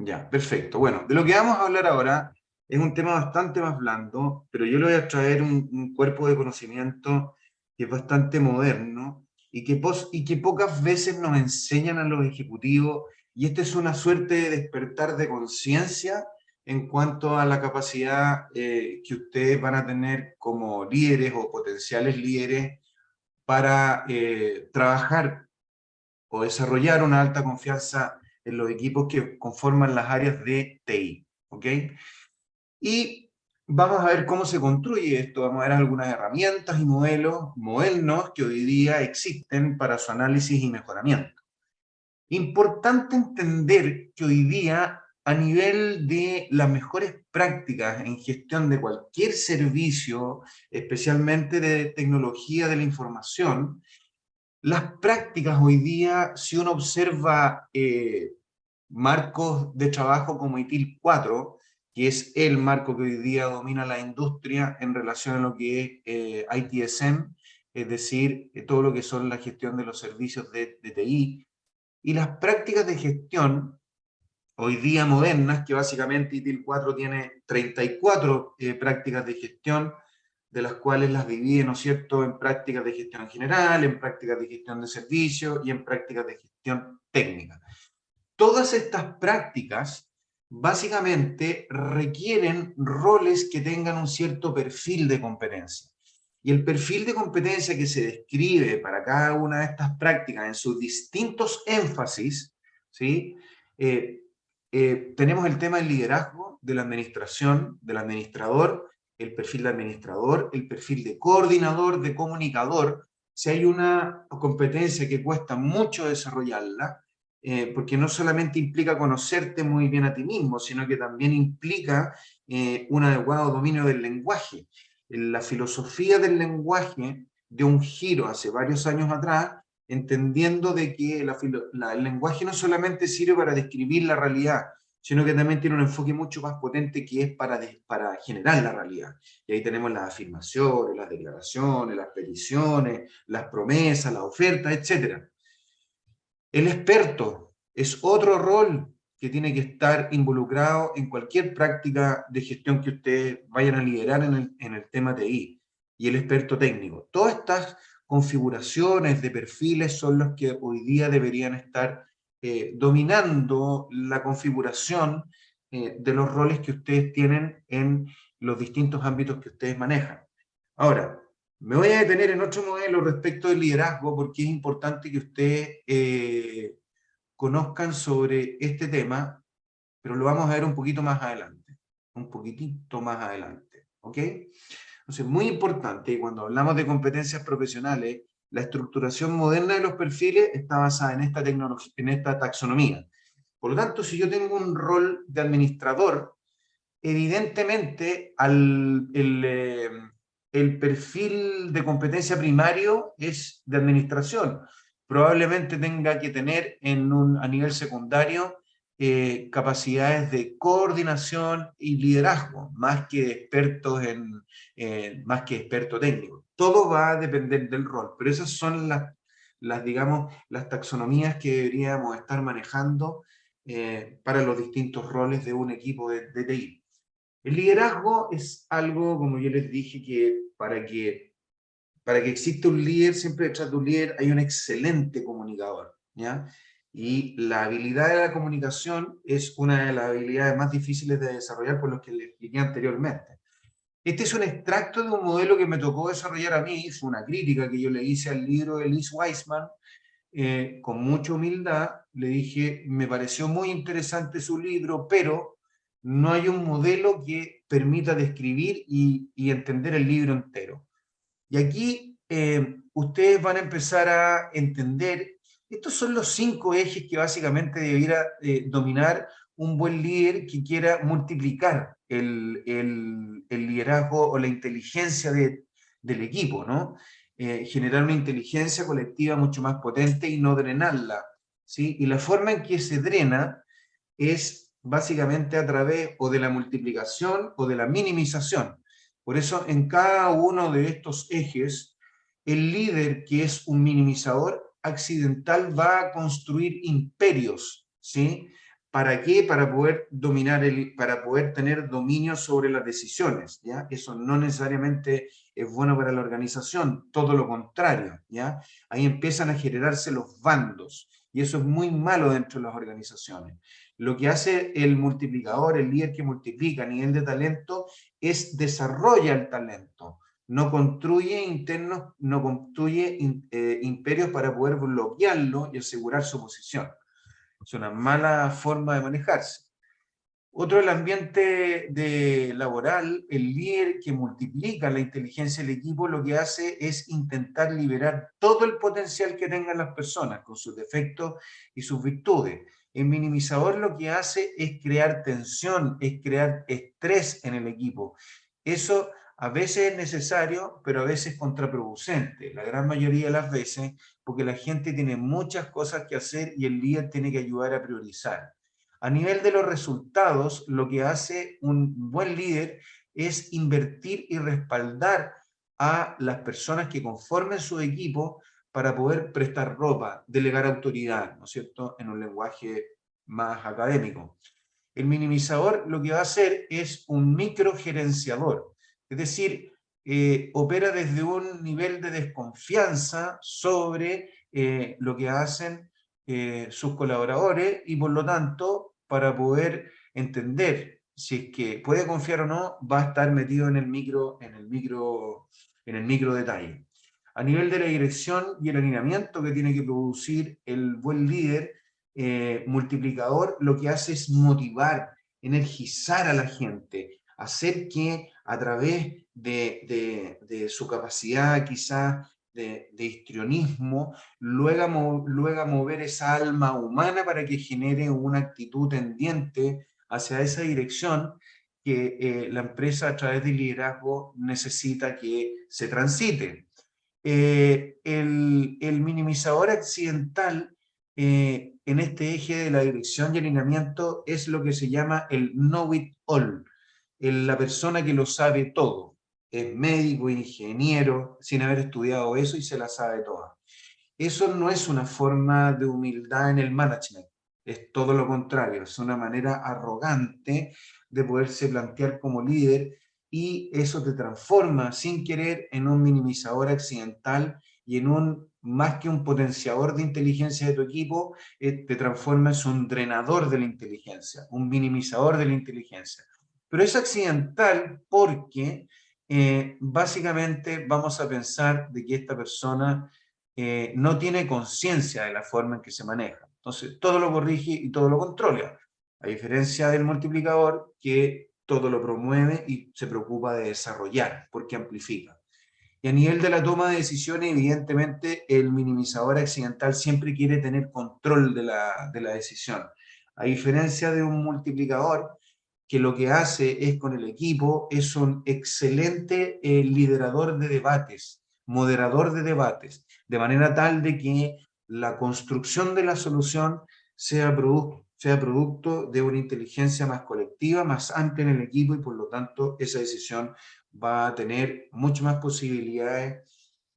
Ya, perfecto. Bueno, de lo que vamos a hablar ahora es un tema bastante más blando, pero yo le voy a traer un cuerpo de conocimiento que es bastante moderno y que pocas veces nos enseñan a los ejecutivos, y esta es una suerte de despertar de conciencia en cuanto a la capacidad que ustedes van a tener como líderes o potenciales líderes para trabajar o desarrollar una alta confianza en los equipos que conforman las áreas de TI, ¿ok? Y vamos a ver cómo se construye esto, vamos a ver algunas herramientas y modelos modernos que hoy día existen para su análisis y mejoramiento. Importante entender que hoy día, a nivel de las mejores prácticas en gestión de cualquier servicio, especialmente de tecnología de la información, las prácticas hoy día, si uno observa marcos de trabajo como ITIL 4, que es el marco que hoy día domina la industria en relación a lo que es ITSM, es decir, todo lo que son la gestión de los servicios de TI, y las prácticas de gestión hoy día modernas, que básicamente ITIL 4 tiene 34 prácticas de gestión, de las cuales las divide, ¿no es cierto?, en prácticas de gestión general, en prácticas de gestión de servicios y en prácticas de gestión técnica. Todas estas prácticas básicamente requieren roles que tengan un cierto perfil de competencia. Y el perfil de competencia que se describe para cada una de estas prácticas en sus distintos énfasis, ¿sí? Eh, Tenemos el tema del liderazgo, de la administración, del administrador, el perfil de administrador, el perfil de coordinador, de comunicador. Si hay una competencia que cuesta mucho desarrollarla, porque no solamente implica conocerte muy bien a ti mismo, sino que también implica un adecuado dominio del lenguaje. La filosofía del lenguaje dio un giro hace varios años atrás, entendiendo de que el lenguaje no solamente sirve para describir la realidad, sino que también tiene un enfoque mucho más potente que es para generar la realidad. Y ahí tenemos las afirmaciones, las declaraciones, las peticiones, las promesas, las ofertas, etc. El experto es otro rol que tiene que estar involucrado en cualquier práctica de gestión que ustedes vayan a liderar en el tema TI. Y el experto técnico. Todas estas configuraciones de perfiles son los que hoy día deberían estar dominando la configuración de los roles que ustedes tienen en los distintos ámbitos que ustedes manejan. Ahora, me voy a detener en otro modelo respecto del liderazgo porque es importante que ustedes conozcan sobre este tema, pero lo vamos a ver un poquito más adelante, un poquitito más adelante, ¿ok? Entonces, muy importante, cuando hablamos de competencias profesionales, la estructuración moderna de los perfiles está basada en esta tecnología, en esta taxonomía. Por lo tanto, si yo tengo un rol de administrador, evidentemente el perfil de competencia primario es de administración. Probablemente tenga que tener a nivel secundario capacidades de coordinación y liderazgo, más que experto técnico. Todo va a depender del rol, pero esas son digamos, las taxonomías que deberíamos estar manejando para los distintos roles de un equipo de TI. El liderazgo es algo, como yo les dije, que para que exista un líder, siempre detrás de un líder hay un excelente comunicador, ¿ya? Y la habilidad de la comunicación es una de las habilidades más difíciles de desarrollar por lo que les expliqué anteriormente. Este es un extracto de un modelo que me tocó desarrollar a mí, fue una crítica que yo le hice al libro de Liz Wiseman, con mucha humildad, le dije, me pareció muy interesante su libro, pero no hay un modelo que permita describir y entender el libro entero. Y aquí ustedes van a empezar a entender, estos son los 5 ejes que básicamente debiera dominar un buen líder que quiera multiplicar el liderazgo o la inteligencia del equipo, ¿no? Generar una inteligencia colectiva mucho más potente y no drenarla, ¿sí? Y la forma en que se drena es básicamente a través o de la multiplicación o de la minimización. Por eso, en cada uno de estos ejes, el líder que es un minimizador accidental va a construir imperios, ¿sí? ¿Para qué? Para poder dominar para poder tener dominio sobre las decisiones, ¿ya? Eso no necesariamente es bueno para la organización, todo lo contrario, ¿ya? Ahí empiezan a generarse los bandos, y eso es muy malo dentro de las organizaciones. Lo que hace el multiplicador, el líder que multiplica a nivel de talento, es desarrolla el talento, no construye internos, no construye imperios para poder bloquearlo y asegurar su posición. Es una mala forma de manejarse. Otro, el ambiente laboral, el líder que multiplica la inteligencia del equipo, lo que hace es intentar liberar todo el potencial que tengan las personas, con sus defectos y sus virtudes. El minimizador lo que hace es crear tensión, es crear estrés en el equipo. Eso a veces es necesario, pero a veces es contraproducente, la gran mayoría de las veces, porque la gente tiene muchas cosas que hacer y el líder tiene que ayudar a priorizar. A nivel de los resultados, lo que hace un buen líder es invertir y respaldar a las personas que conformen su equipo para poder prestar ropa, delegar autoridad, ¿no es cierto?, en un lenguaje más académico. El minimizador lo que va a hacer es un microgerenciador, es decir, opera desde un nivel de desconfianza sobre lo que hacen sus colaboradores, y por lo tanto, para poder entender si es que puede confiar o no, va a estar metido en el micro detalle. A nivel de la dirección y el alineamiento que tiene que producir el buen líder, multiplicador, lo que hace es motivar, energizar a la gente, hacer que a través de su capacidad quizás de histrionismo, luego mover esa alma humana para que genere una actitud tendiente hacia esa dirección que la empresa a través del liderazgo necesita que se transite. El minimizador accidental en este eje de la dirección y alineamiento es lo que se llama el know it all, la persona que lo sabe todo. Es médico, ingeniero, sin haber estudiado eso, y se la sabe toda. Eso no es una forma de humildad en el management, es todo lo contrario, es una manera arrogante de poderse plantear como líder, y eso te transforma sin querer en un minimizador accidental y en un, más que un potenciador de inteligencia de tu equipo, te transformas en un drenador de la inteligencia, un minimizador de la inteligencia. Pero es accidental porque básicamente vamos a pensar de que esta persona no tiene conciencia de la forma en que se maneja. Entonces, todo lo corrige y todo lo controla, a diferencia del multiplicador, que todo lo promueve y se preocupa de desarrollar, porque amplifica. Y a nivel de la toma de decisiones, evidentemente, el minimizador accidental siempre quiere tener control de la decisión. A diferencia de un multiplicador, que lo que hace es con el equipo, es un excelente liderador de debates, moderador de debates, de manera tal de que la construcción de la solución sea producto de una inteligencia más colectiva, más amplia en el equipo, y por lo tanto esa decisión va a tener mucho más posibilidades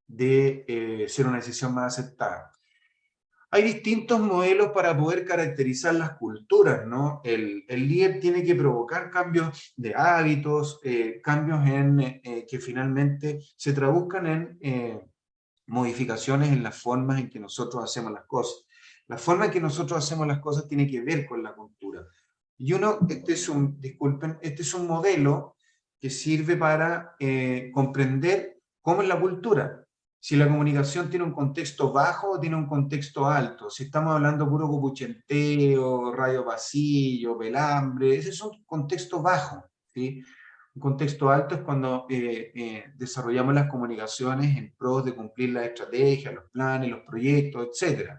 de ser una decisión más aceptada. Hay distintos modelos para poder caracterizar las culturas, ¿no? El líder tiene que provocar cambios de hábitos, cambios que finalmente se traduzcan en modificaciones en las formas en que nosotros hacemos las cosas. La forma en que nosotros hacemos las cosas tiene que ver con la cultura. Y este es un modelo que sirve para comprender cómo es la cultura. Si la comunicación tiene un contexto bajo o tiene un contexto alto. Si estamos hablando puro copuchenteo, radio pasillo, pelambre, ese es un contexto bajo, ¿sí? Un contexto alto es cuando desarrollamos las comunicaciones en pos de cumplir la estrategia, los planes, los proyectos, etc.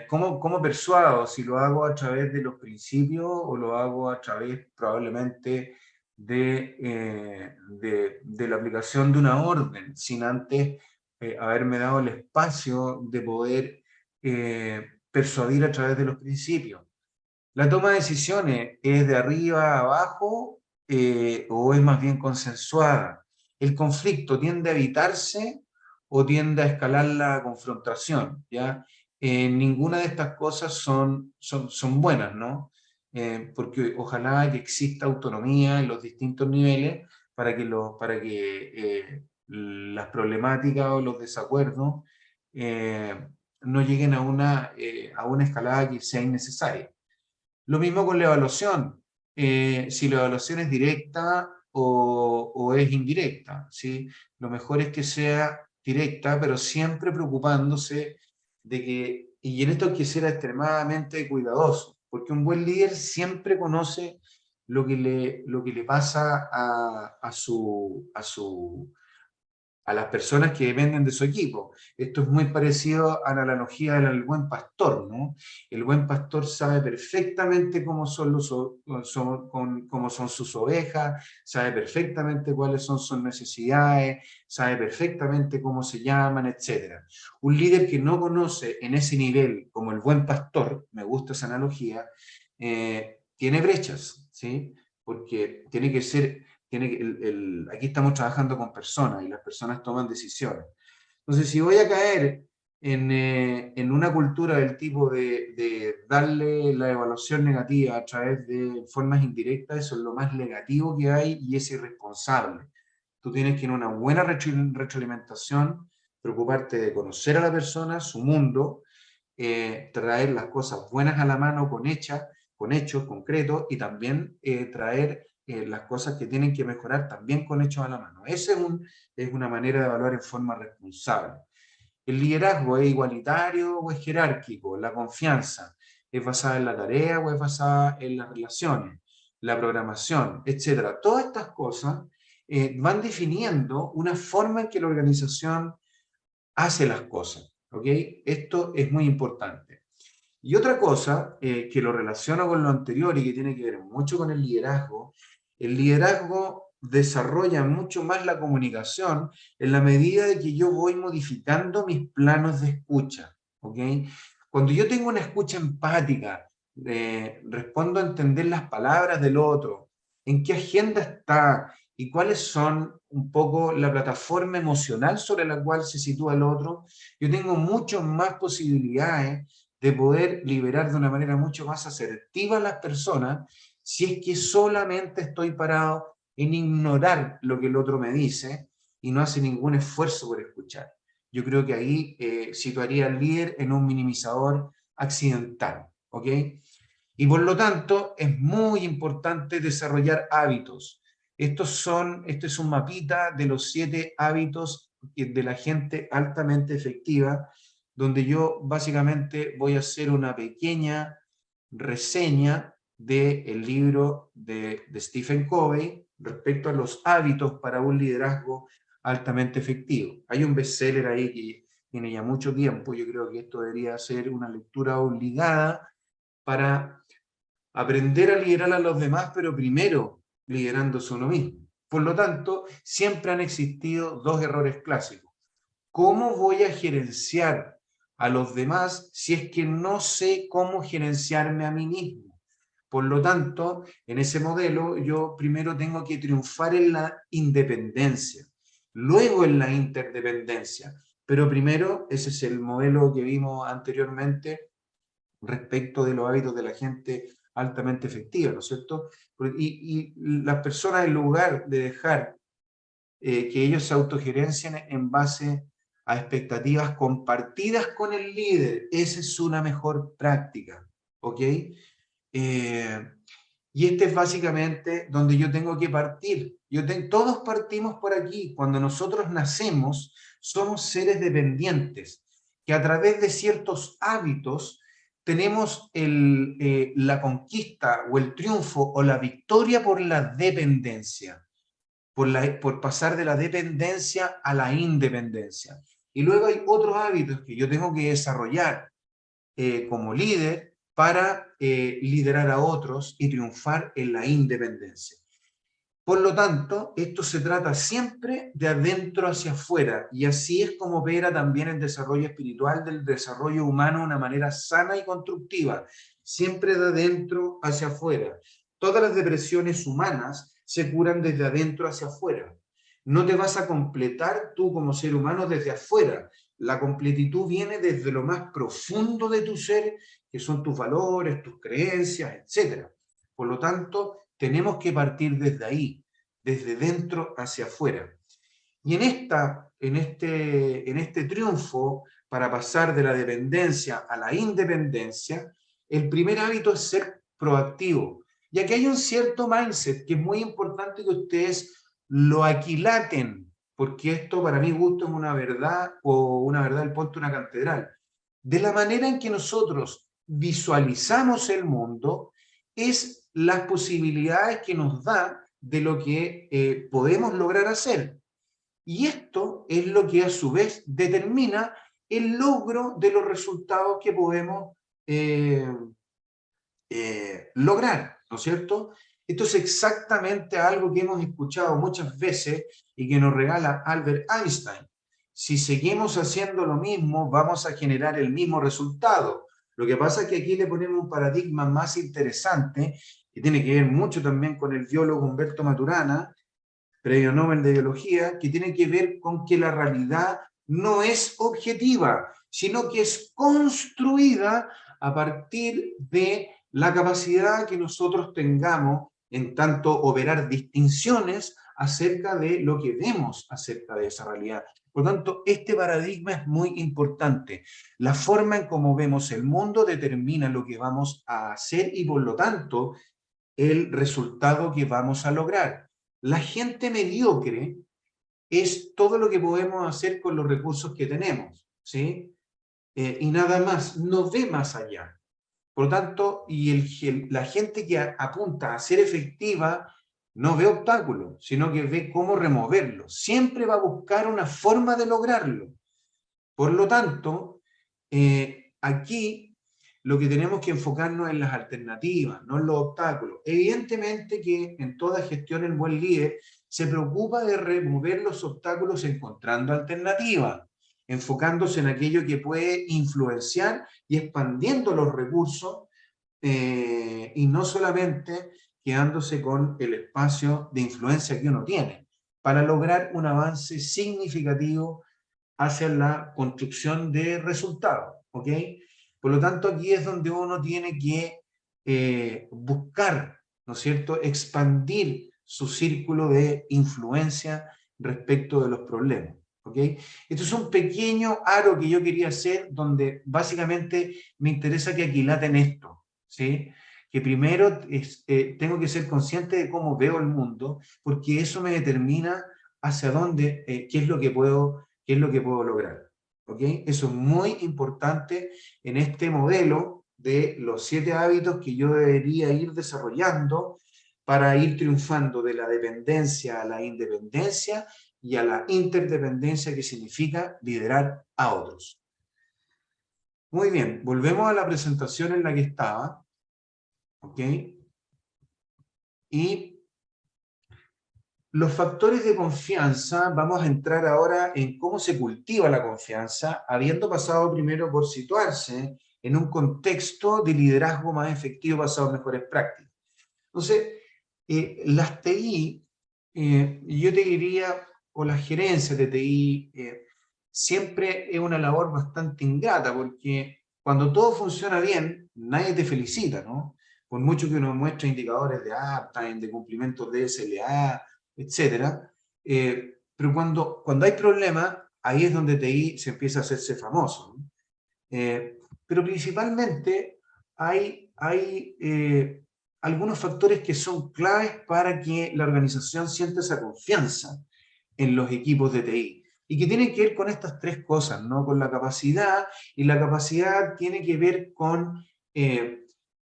¿Cómo persuado? Si lo hago a través de los principios o lo hago a través probablemente de la aplicación de una orden, sin antes haberme dado el espacio de poder persuadir a través de los principios. ¿La toma de decisiones es de arriba a abajo o es más bien consensuada? ¿El conflicto tiende a evitarse o tiende a escalar la confrontación? ¿Ya? ninguna de estas cosas son buenas, ¿no? Porque ojalá que exista autonomía en los distintos niveles para que las problemáticas o los desacuerdos no lleguen a una escalada que sea innecesaria. Lo mismo con la evaluación. Si la evaluación es directa o es indirecta, ¿sí? Lo mejor es que sea directa, pero siempre preocupándose de que, y en esto hay que ser extremadamente cuidadoso, porque un buen líder siempre conoce lo que le pasa a las personas que dependen de su equipo. Esto es muy parecido a la analogía del buen pastor, ¿no? El buen pastor sabe perfectamente cómo son, cómo son sus ovejas, sabe perfectamente cuáles son sus necesidades, sabe perfectamente cómo se llaman, etc. Un líder que no conoce en ese nivel, como el buen pastor, me gusta esa analogía, tiene brechas, ¿sí? Porque tiene que ser aquí estamos trabajando con personas y las personas toman decisiones. Entonces, si voy a caer en una cultura del tipo de darle la evaluación negativa a través de formas indirectas, eso es lo más negativo que hay y es irresponsable. Tú tienes que ir a una buena retroalimentación, preocuparte de conocer a la persona, su mundo, traer las cosas buenas a la mano con hechos concretos y también traer las cosas que tienen que mejorar también con hechos a la mano. Esa es una manera de evaluar en forma responsable. ¿El liderazgo es igualitario o es jerárquico? La confianza, ¿es basada en la tarea o es basada en las relaciones? La programación, etcétera. Todas estas cosas van definiendo una forma en que la organización hace las cosas. ¿Ok? Esto es muy importante. Y otra cosa que lo relaciono con lo anterior y que tiene que ver mucho con el liderazgo desarrolla mucho más la comunicación en la medida de que yo voy modificando mis planos de escucha. ¿Ok? Cuando yo tengo una escucha empática, respondo a entender las palabras del otro, en qué agenda está y cuáles son un poco la plataforma emocional sobre la cual se sitúa el otro, yo tengo mucho más posibilidades de poder liberar de una manera mucho más asertiva a las personas si es que solamente estoy parado en ignorar lo que el otro me dice y no hace ningún esfuerzo por escuchar. Yo creo que ahí situaría al líder en un minimizador accidental, ¿ok? Y por lo tanto es muy importante desarrollar hábitos. Este es un mapita de los 7 hábitos de la gente altamente efectiva, donde yo básicamente voy a hacer una pequeña reseña del libro de Stephen Covey respecto a los hábitos para un liderazgo altamente efectivo. Hay un bestseller ahí que tiene ya mucho tiempo, yo creo que esto debería ser una lectura obligada para aprender a liderar a los demás, pero primero liderándose uno mismo. Por lo tanto, siempre han existido 2 errores clásicos. ¿Cómo voy a gerenciar a los demás si es que no sé cómo gerenciarme a mí mismo? Por lo tanto, en ese modelo yo primero tengo que triunfar en la independencia, luego en la interdependencia, pero primero ese es el modelo que vimos anteriormente respecto de los hábitos de la gente altamente efectiva, ¿no es cierto? Y las personas, en lugar de dejar que ellos se autogerencien en base a expectativas compartidas con el líder, esa es una mejor práctica, ¿ok? Y este es básicamente donde yo tengo que partir. Todos partimos por aquí. Cuando nosotros nacemos, somos seres dependientes, que a través de ciertos hábitos tenemos la conquista o el triunfo o la victoria por la dependencia, por pasar de la dependencia a la independencia. Y luego hay otros hábitos que yo tengo que desarrollar como líder para liderar a otros y triunfar en la independencia. Por lo tanto, esto se trata siempre de adentro hacia afuera, y así es como opera también el desarrollo espiritual del desarrollo humano de una manera sana y constructiva, siempre de adentro hacia afuera. Todas las depresiones humanas se curan desde adentro hacia afuera. No te vas a completar tú como ser humano desde afuera, La completitud viene desde lo más profundo de tu ser, que son tus valores, tus creencias, etc. Por lo tanto, tenemos que partir desde ahí, desde dentro hacia afuera. Y en este triunfo, para pasar de la dependencia a la independencia, el primer hábito es ser proactivo. Y aquí hay un cierto mindset que es muy importante que ustedes lo aquilaten, porque esto para mi gusto es una verdad, o una verdad del punto de una catedral. De la manera en que nosotros visualizamos el mundo, es las posibilidades que nos da de lo que podemos lograr hacer. Y esto es lo que a su vez determina el logro de los resultados que podemos eh, lograr, ¿no es cierto? Esto es exactamente algo que hemos escuchado muchas veces y que nos regala Albert Einstein. Si seguimos haciendo lo mismo, vamos a generar el mismo resultado. Lo que pasa es que aquí le ponemos un paradigma más interesante, que tiene que ver mucho también con el biólogo Humberto Maturana, premio Nobel de Biología, que tiene que ver con que la realidad no es objetiva, sino que es construida a partir de la capacidad que nosotros tengamos en tanto operar distinciones acerca de lo que vemos acerca de esa realidad. Por lo tanto, este paradigma es muy importante. La forma en cómo vemos el mundo determina lo que vamos a hacer y, por lo tanto, el resultado que vamos a lograr. La gente mediocre es todo lo que podemos hacer con los recursos que tenemos, ¿sí? Y nada más, no ve más allá. Por lo tanto, la gente que apunta a ser efectiva no ve obstáculos, sino que ve cómo removerlos. Siempre va a buscar una forma de lograrlo. Por lo tanto, aquí lo que tenemos que enfocarnos en las alternativas, no en los obstáculos. Evidentemente que en toda gestión el buen líder se preocupa de remover los obstáculos encontrando alternativas, enfocándose en aquello que puede influenciar y expandiendo los recursos, y no solamente quedándose con el espacio de influencia que uno tiene, para lograr un avance significativo hacia la construcción de resultados, ¿ok? Por lo tanto, aquí es donde uno tiene que buscar, ¿no es cierto?, expandir su círculo de influencia respecto de los problemas, ¿ok? Esto es un pequeño aro que yo quería hacer, donde básicamente me interesa que aquilaten esto, ¿sí? Que primero tengo que ser consciente de cómo veo el mundo, porque eso me determina hacia dónde, qué es lo que puedo lograr. ¿Ok? Eso es muy importante en este modelo de los 7 hábitos que yo debería ir desarrollando para ir triunfando de la dependencia a la independencia y a la interdependencia, que significa liderar a otros. Muy bien, volvemos a la presentación en la que estaba. ¿Ok? Y los factores de confianza, vamos a entrar ahora en cómo se cultiva la confianza, habiendo pasado primero por situarse en un contexto de liderazgo más efectivo basado en mejores prácticas. Entonces, las TI, yo te diría, o las gerencias de TI, siempre es una labor bastante ingrata, porque cuando todo funciona bien, nadie te felicita, ¿no? Por mucho que uno muestre indicadores de uptime, de cumplimientos de SLA, etcétera, pero cuando hay problemas, ahí es donde TI se empieza a hacerse famoso, ¿no? Pero principalmente hay algunos factores que son claves para que la organización sienta esa confianza en los equipos de TI, y que tienen que ver con estas 3 cosas, ¿no? Con la capacidad, y la capacidad tiene que ver con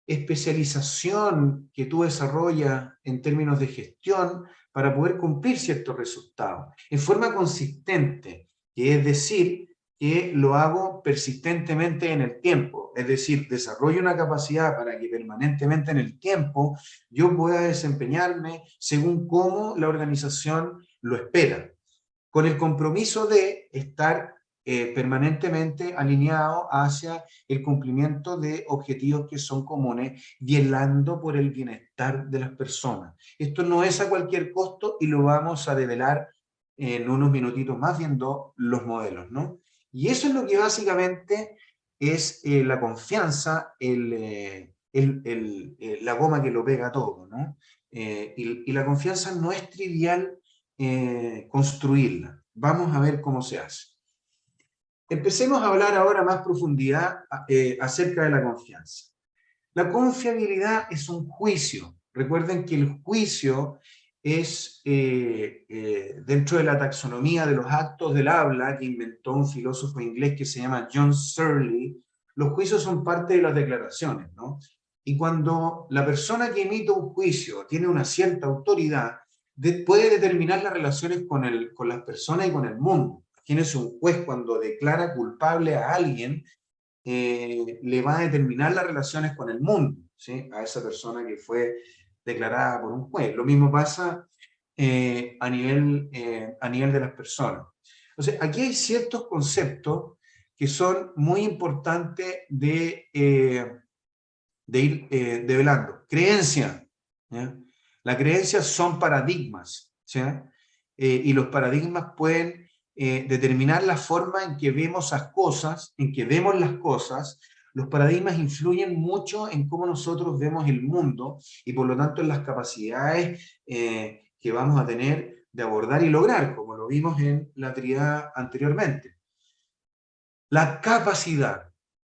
especialización que tú desarrollas en términos de gestión para poder cumplir ciertos resultados en forma consistente, que es decir, que lo hago persistentemente en el tiempo, es decir, desarrollo una capacidad para que permanentemente en el tiempo yo pueda desempeñarme según cómo la organización lo espera, con el compromiso de estar permanentemente alineado hacia el cumplimiento de objetivos que son comunes, velando por el bienestar de las personas. Esto no es a cualquier costo y lo vamos a develar en unos minutitos más viendo los modelos, ¿no? Y eso es lo que básicamente es la confianza, la goma que lo pega todo, ¿no? Y la confianza no es trivial construirla. Vamos a ver cómo se hace. Empecemos a hablar ahora más profundidad acerca de la confianza. La confiabilidad es un juicio. Recuerden que el juicio es, dentro de la taxonomía de los actos del habla que inventó un filósofo inglés que se llama John Searle, los juicios son parte de las declaraciones, ¿no? Y cuando la persona que emite un juicio tiene una cierta autoridad, puede determinar las relaciones con las personas y con el mundo. Imagínense un juez cuando declara culpable a alguien, le va a determinar las relaciones con el mundo, ¿sí? A esa persona que fue declarada por un juez. Lo mismo pasa a nivel de las personas. Entonces, aquí hay ciertos conceptos que son muy importantes de ir develando. Creencia, ¿ya? Las creencias son paradigmas, ¿ya? Y los paradigmas pueden determinar la forma en que vemos las cosas, en que vemos las cosas. Los paradigmas influyen mucho en cómo nosotros vemos el mundo y por lo tanto en las capacidades que vamos a tener de abordar y lograr, como lo vimos en la tríada anteriormente. La capacidad.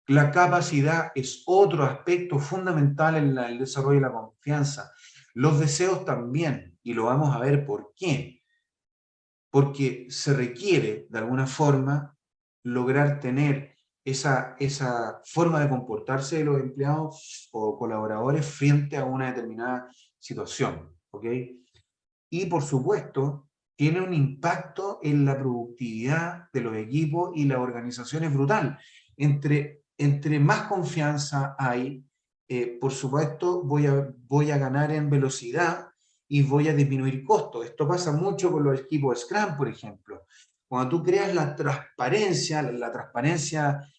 La capacidad es otro aspecto fundamental en el desarrollo de la confianza. Los deseos también, y lo vamos a ver por qué. Porque se requiere, de alguna forma, lograr tener esa forma de comportarse de los empleados o colaboradores frente a una determinada situación. ¿Ok? Y, por supuesto, tiene un impacto en la productividad de los equipos y la organización es brutal. Entre más confianza hay, por supuesto, voy a ganar en velocidad y voy a disminuir costos. Esto pasa mucho con los equipos Scrum, por ejemplo. Cuando tú creas la transparencia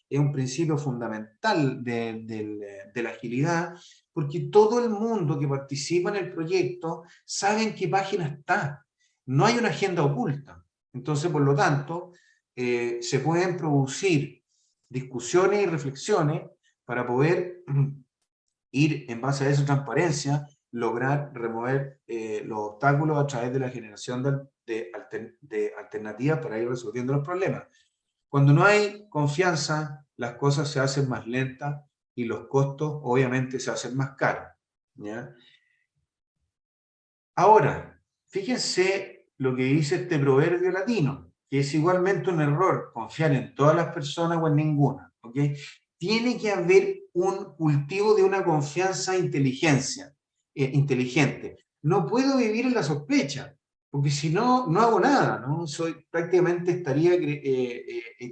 es un principio fundamental de la agilidad, porque todo el mundo que participa en el proyecto sabe en qué página está. No hay una agenda oculta. Entonces, por lo tanto, se pueden producir discusiones y reflexiones para poder ir en base a esa transparencia, lograr remover los obstáculos a través de la generación de alternativas para ir resolviendo los problemas. Cuando no hay confianza, las cosas se hacen más lentas y los costos obviamente se hacen más caros, ¿ya? Ahora, fíjense lo que dice este proverbio latino, que es igualmente un error confiar en todas las personas o en ninguna, ¿ok? Tiene que haber un cultivo de una confianza inteligente. No puedo vivir en la sospecha, porque si no, no hago nada, ¿no? Prácticamente estaría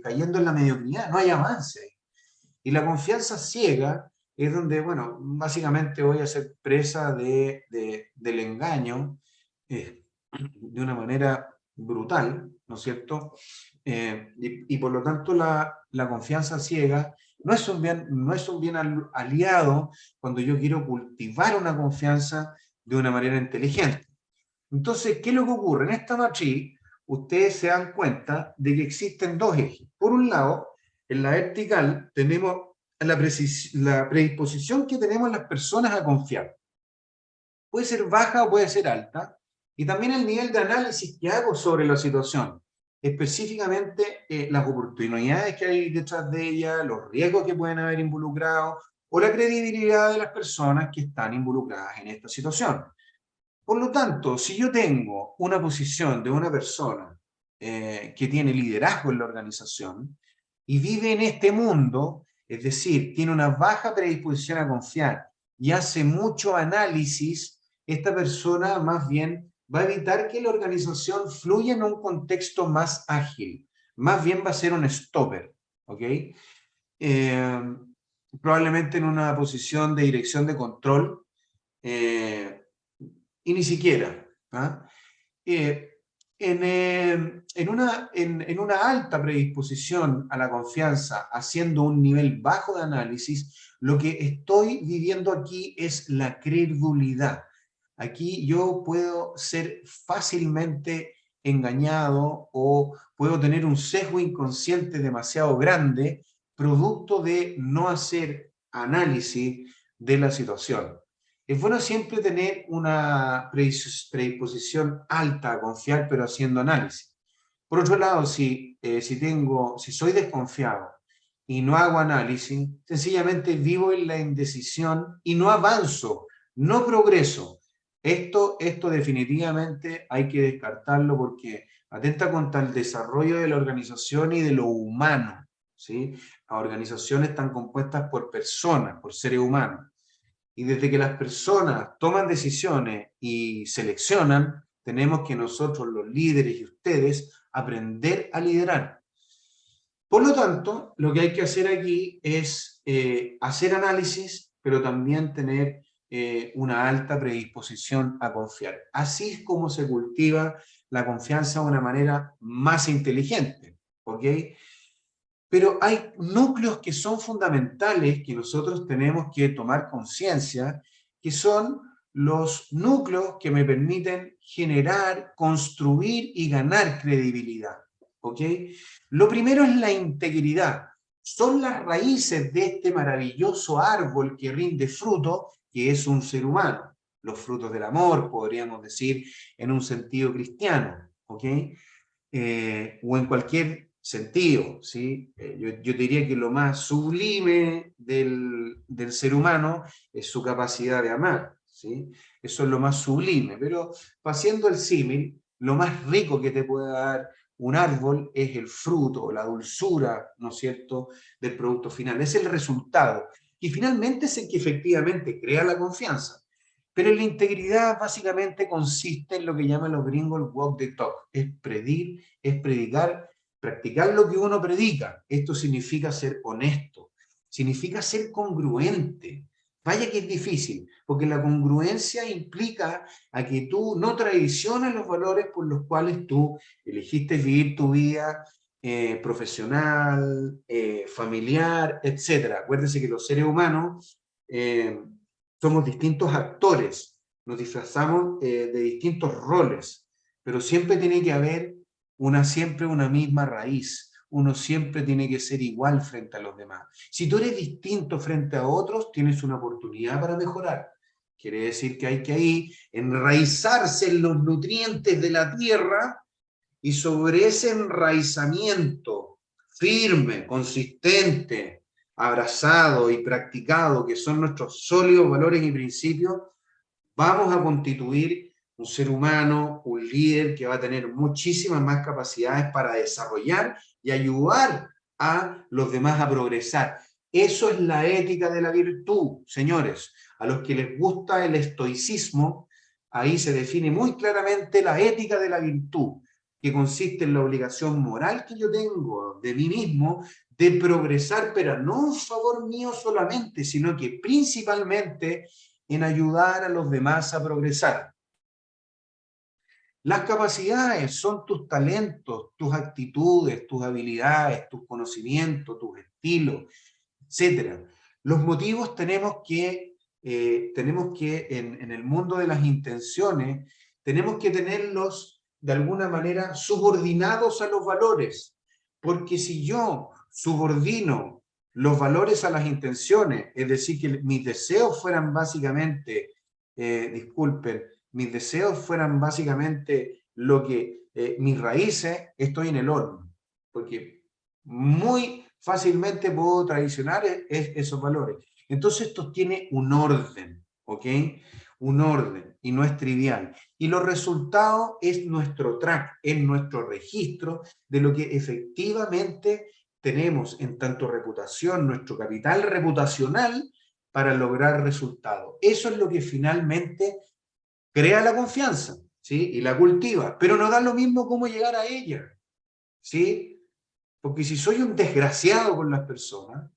cayendo en la mediocridad, no hay avance. Y la confianza ciega es donde, bueno, básicamente voy a ser presa del engaño de una manera brutal, ¿no es cierto? Y por lo tanto la confianza ciega no es un bien aliado cuando yo quiero cultivar una confianza de una manera inteligente. Entonces, ¿qué es lo que ocurre? En esta matriz, ustedes se dan cuenta de que existen dos ejes. Por un lado, en la vertical tenemos la predisposición que tenemos las personas a confiar. Puede ser baja o puede ser alta. Y también el nivel de análisis que hago sobre la situación. Específicamente las oportunidades que hay detrás de ella, los riesgos que pueden haber involucrado o la credibilidad de las personas que están involucradas en esta situación. Por lo tanto, si yo tengo una posición de una persona que tiene liderazgo en la organización y vive en este mundo, es decir, tiene una baja predisposición a confiar y hace mucho análisis, esta persona más bien va a evitar que la organización fluya en un contexto más ágil. Más bien va a ser un stopper, ¿ok? Probablemente en una posición de dirección de control, y ni siquiera. ¿Ah? En una alta predisposición a la confianza, haciendo un nivel bajo de análisis, lo que estoy viviendo aquí es la credulidad. Aquí yo puedo ser fácilmente engañado o puedo tener un sesgo inconsciente demasiado grande, producto de no hacer análisis de la situación. Es bueno siempre tener una predisposición alta a confiar, pero haciendo análisis. Por otro lado, si soy desconfiado y no hago análisis, sencillamente vivo en la indecisión y no avanzo, no progreso. Esto definitivamente hay que descartarlo porque atenta contra el desarrollo de la organización y de lo humano, ¿sí? Las organizaciones están compuestas por personas, por seres humanos. Y desde que las personas toman decisiones y seleccionan, tenemos que nosotros, los líderes y ustedes, aprender a liderar. Por lo tanto, lo que hay que hacer aquí es hacer análisis, pero también tener una alta predisposición a confiar. Así es como se cultiva la confianza de una manera más inteligente, ¿ok? Pero hay núcleos que son fundamentales que nosotros tenemos que tomar conciencia, que son los núcleos que me permiten generar, construir y ganar credibilidad. ¿Ok? Lo primero es la integridad. Son las raíces de este maravilloso árbol que rinde fruto, que es un ser humano. Los frutos del amor, podríamos decir, en un sentido cristiano. ¿Ok? O en cualquier sentido, ¿sí? Yo diría que lo más sublime del ser humano es su capacidad de amar, ¿sí? Eso es lo más sublime, pero haciendo el símil, lo más rico que te puede dar un árbol es el fruto, la dulzura, ¿no es cierto?, del producto final, es el resultado. Y finalmente es el que efectivamente crea la confianza. Pero la integridad básicamente consiste en lo que llaman los gringos el walk the talk, es predicar, practicar lo que uno predica. Esto significa ser honesto, significa ser congruente. Vaya que es difícil, porque la congruencia implica a que tú no traicionas los valores por los cuales tú elegiste vivir tu vida profesional, familiar, etc. Acuérdense que los seres humanos somos distintos actores, nos disfrazamos de distintos roles, pero siempre tiene que haber siempre una misma raíz. Uno siempre tiene que ser igual frente a los demás. Si tú eres distinto frente a otros, tienes una oportunidad para mejorar. Quiere decir que hay que ahí enraizarse en los nutrientes de la tierra y sobre ese enraizamiento firme, consistente, abrazado y practicado, que son nuestros sólidos valores y principios, vamos a constituir un ser humano, un líder que va a tener muchísimas más capacidades para desarrollar y ayudar a los demás a progresar. Eso es la ética de la virtud, señores. A los que les gusta el estoicismo, ahí se define muy claramente la ética de la virtud, que consiste en la obligación moral que yo tengo de mí mismo de progresar, pero no en favor mío solamente, sino que principalmente en ayudar a los demás a progresar. Las capacidades son tus talentos, tus actitudes, tus habilidades, tus conocimientos, tus estilos, etc. Los motivos tenemos que en el mundo de las intenciones, tenemos que tenerlos de alguna manera subordinados a los valores, porque si yo subordino los valores a las intenciones, es decir, que mis deseos fueran básicamente, disculpen, mis deseos fueran básicamente mis raíces, estoy en el horno, porque muy fácilmente puedo traicionar esos valores. Entonces esto tiene un orden, ¿ok? Un orden, y no es trivial. Y los resultados es nuestro track, es nuestro registro de lo que efectivamente tenemos en tanto reputación, nuestro capital reputacional para lograr resultados. Eso es lo que finalmente crea la confianza, ¿sí? Y la cultiva, pero no da lo mismo cómo llegar a ella, ¿sí? Porque si soy un desgraciado con las personas,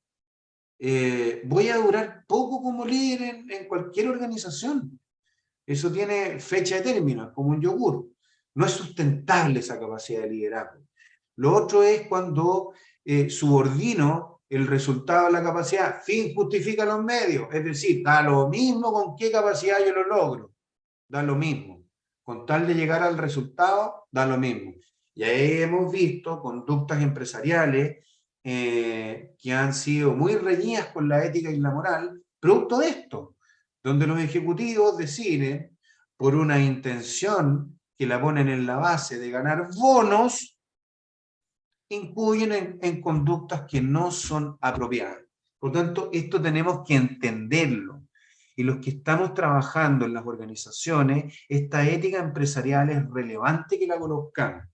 voy a durar poco como líder en cualquier organización. Eso tiene fecha de término, es como un yogur. No es sustentable esa capacidad de liderazgo. Lo otro es cuando subordino el resultado a la capacidad. Fin justifica los medios. Es decir, da lo mismo con qué capacidad yo lo logro. Da lo mismo. con tal de llegar al resultado, da lo mismo. Y ahí hemos visto conductas empresariales que han sido muy reñidas con la ética y la moral, producto de esto, donde los ejecutivos deciden, por una intención que la ponen en la base de ganar bonos, incurren en conductas que no son apropiadas. Por tanto, esto tenemos que entenderlo. Y los que estamos trabajando en las organizaciones, esta ética empresarial es relevante que la conozcamos.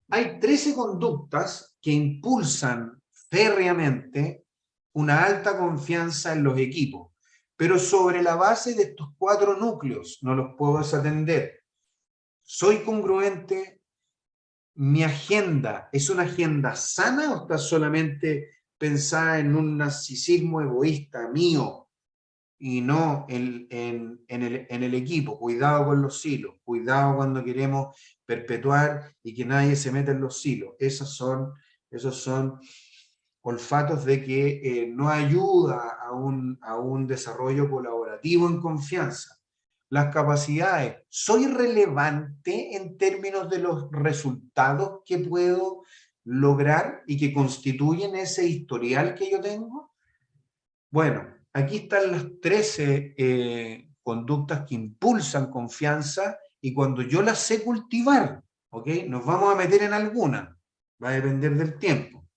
Hay 13 conductas que impulsan férreamente una alta confianza en los equipos, pero sobre la base de estos 4 núcleos, no los puedo desatender. ¿Soy congruente? ¿Mi agenda es una agenda sana o está solamente pensada en un narcisismo egoísta mío y no en el equipo? Cuidado con los silos, cuidado cuando queremos perpetuar y que nadie se meta en los silos. Esos son olfatos de que no ayuda a un desarrollo colaborativo en confianza. Las capacidades, ¿soy relevante en términos de los resultados que puedo lograr y que constituyen ese historial que yo tengo? Bueno, aquí están las 13 conductas que impulsan confianza y cuando yo las sé cultivar, ¿ok? Nos vamos a meter en alguna, va a depender del tiempo.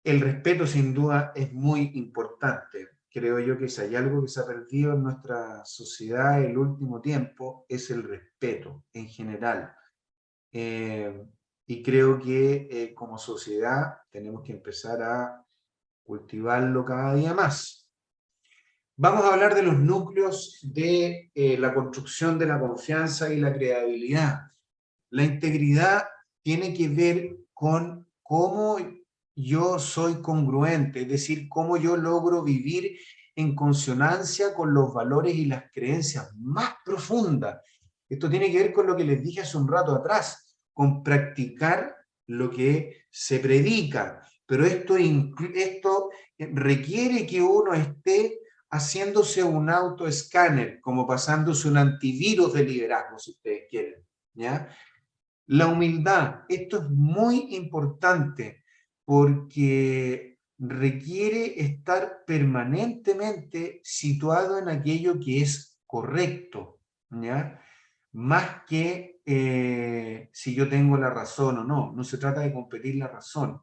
El respeto sin duda es muy importante. Creo yo que si hay algo que se ha perdido en nuestra sociedad en el último tiempo es el respeto en general. Y creo que como sociedad tenemos que empezar a cultivarlo cada día más. Vamos a hablar de los núcleos de la construcción de la confianza y la credibilidad. La integridad tiene que ver con cómo yo soy congruente, es decir, cómo yo logro vivir en consonancia con los valores y las creencias más profundas. Esto tiene que ver con lo que les dije hace un rato atrás, con practicar lo que se predica, pero esto requiere que uno esté haciéndose un autoescáner, como pasándose un antivirus de liderazgo, si ustedes quieren, ¿ya? La humildad, esto es muy importante porque requiere estar permanentemente situado en aquello que es correcto, ¿ya? Más que si yo tengo la razón o no. No se trata de competir la razón,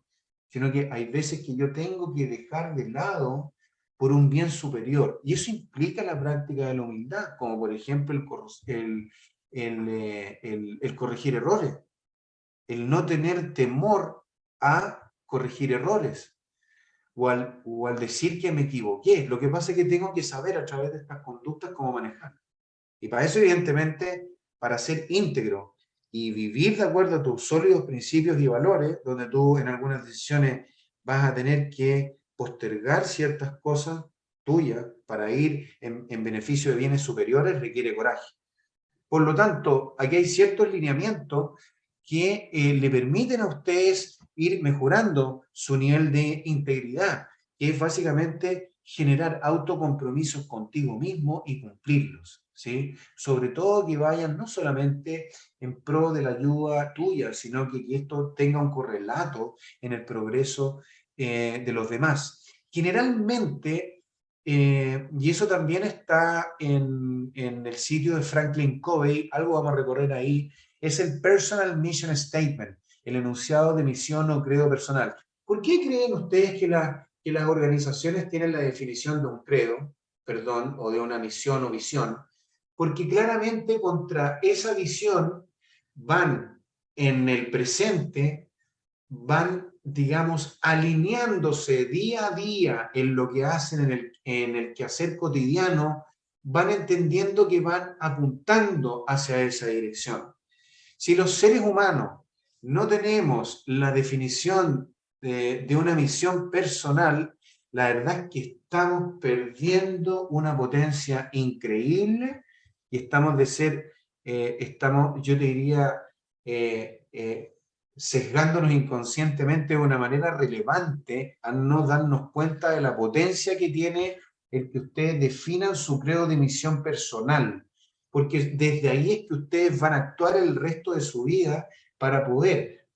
sino que hay veces que yo tengo que dejar de lado por un bien superior. Y eso implica la práctica de la humildad, como por ejemplo el corregir errores, el no tener temor a corregir errores o al decir que me equivoqué. Lo que pasa es que tengo que saber a través de estas conductas cómo manejar. Y para eso, evidentemente, para ser íntegro y vivir de acuerdo a tus sólidos principios y valores, donde tú en algunas decisiones vas a tener que postergar ciertas cosas tuyas para ir en beneficio de bienes superiores, requiere coraje. Por lo tanto, aquí hay ciertos lineamientos que le permiten a ustedes ir mejorando su nivel de integridad, que es básicamente generar autocompromisos contigo mismo y cumplirlos, ¿sí? Sobre todo que vayan no solamente en pro de la ayuda tuya, sino que esto tenga un correlato en el progreso de los demás. Generalmente, y eso también está en el sitio de Franklin Covey, algo vamos a recorrer ahí, es el Personal Mission Statement, el enunciado de misión o credo personal. ¿Por qué creen ustedes que las organizaciones tienen la definición de un credo, perdón, o de una misión o visión? Porque claramente contra esa visión van en el presente, van, digamos, alineándose día a día en lo que hacen en el quehacer cotidiano, van entendiendo que van apuntando hacia esa dirección. Si los seres humanos no tenemos la definición de una misión personal, la verdad es que estamos perdiendo una potencia increíble y estamos, yo te diría, sesgándonos inconscientemente de una manera relevante a no darnos cuenta de la potencia que tiene el que ustedes definan su credo de misión personal. porque desde ahí es que ustedes van a actuar el resto de su vida para poder,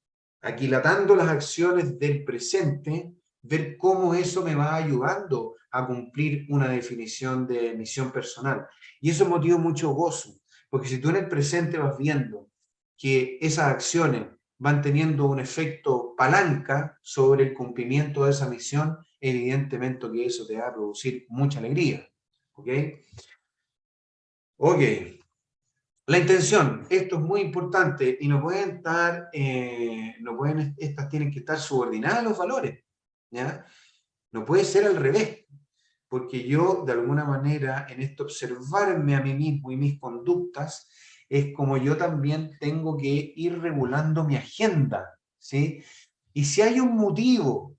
aquilatando las acciones del presente, ver cómo eso me va ayudando a cumplir una definición de misión personal. Y eso motiva mucho gozo, porque si tú en el presente vas viendo que esas acciones van teniendo un efecto palanca sobre el cumplimiento de esa misión, evidentemente que eso te va a producir mucha alegría. ¿Ok? Ok. La intención, esto es muy importante y no pueden estar, estas tienen que estar subordinadas a los valores, ¿ya? No puede ser al revés, porque yo de alguna manera en esto observarme a mí mismo y mis conductas es como yo también tengo que ir regulando mi agenda, ¿sí? Y si hay un motivo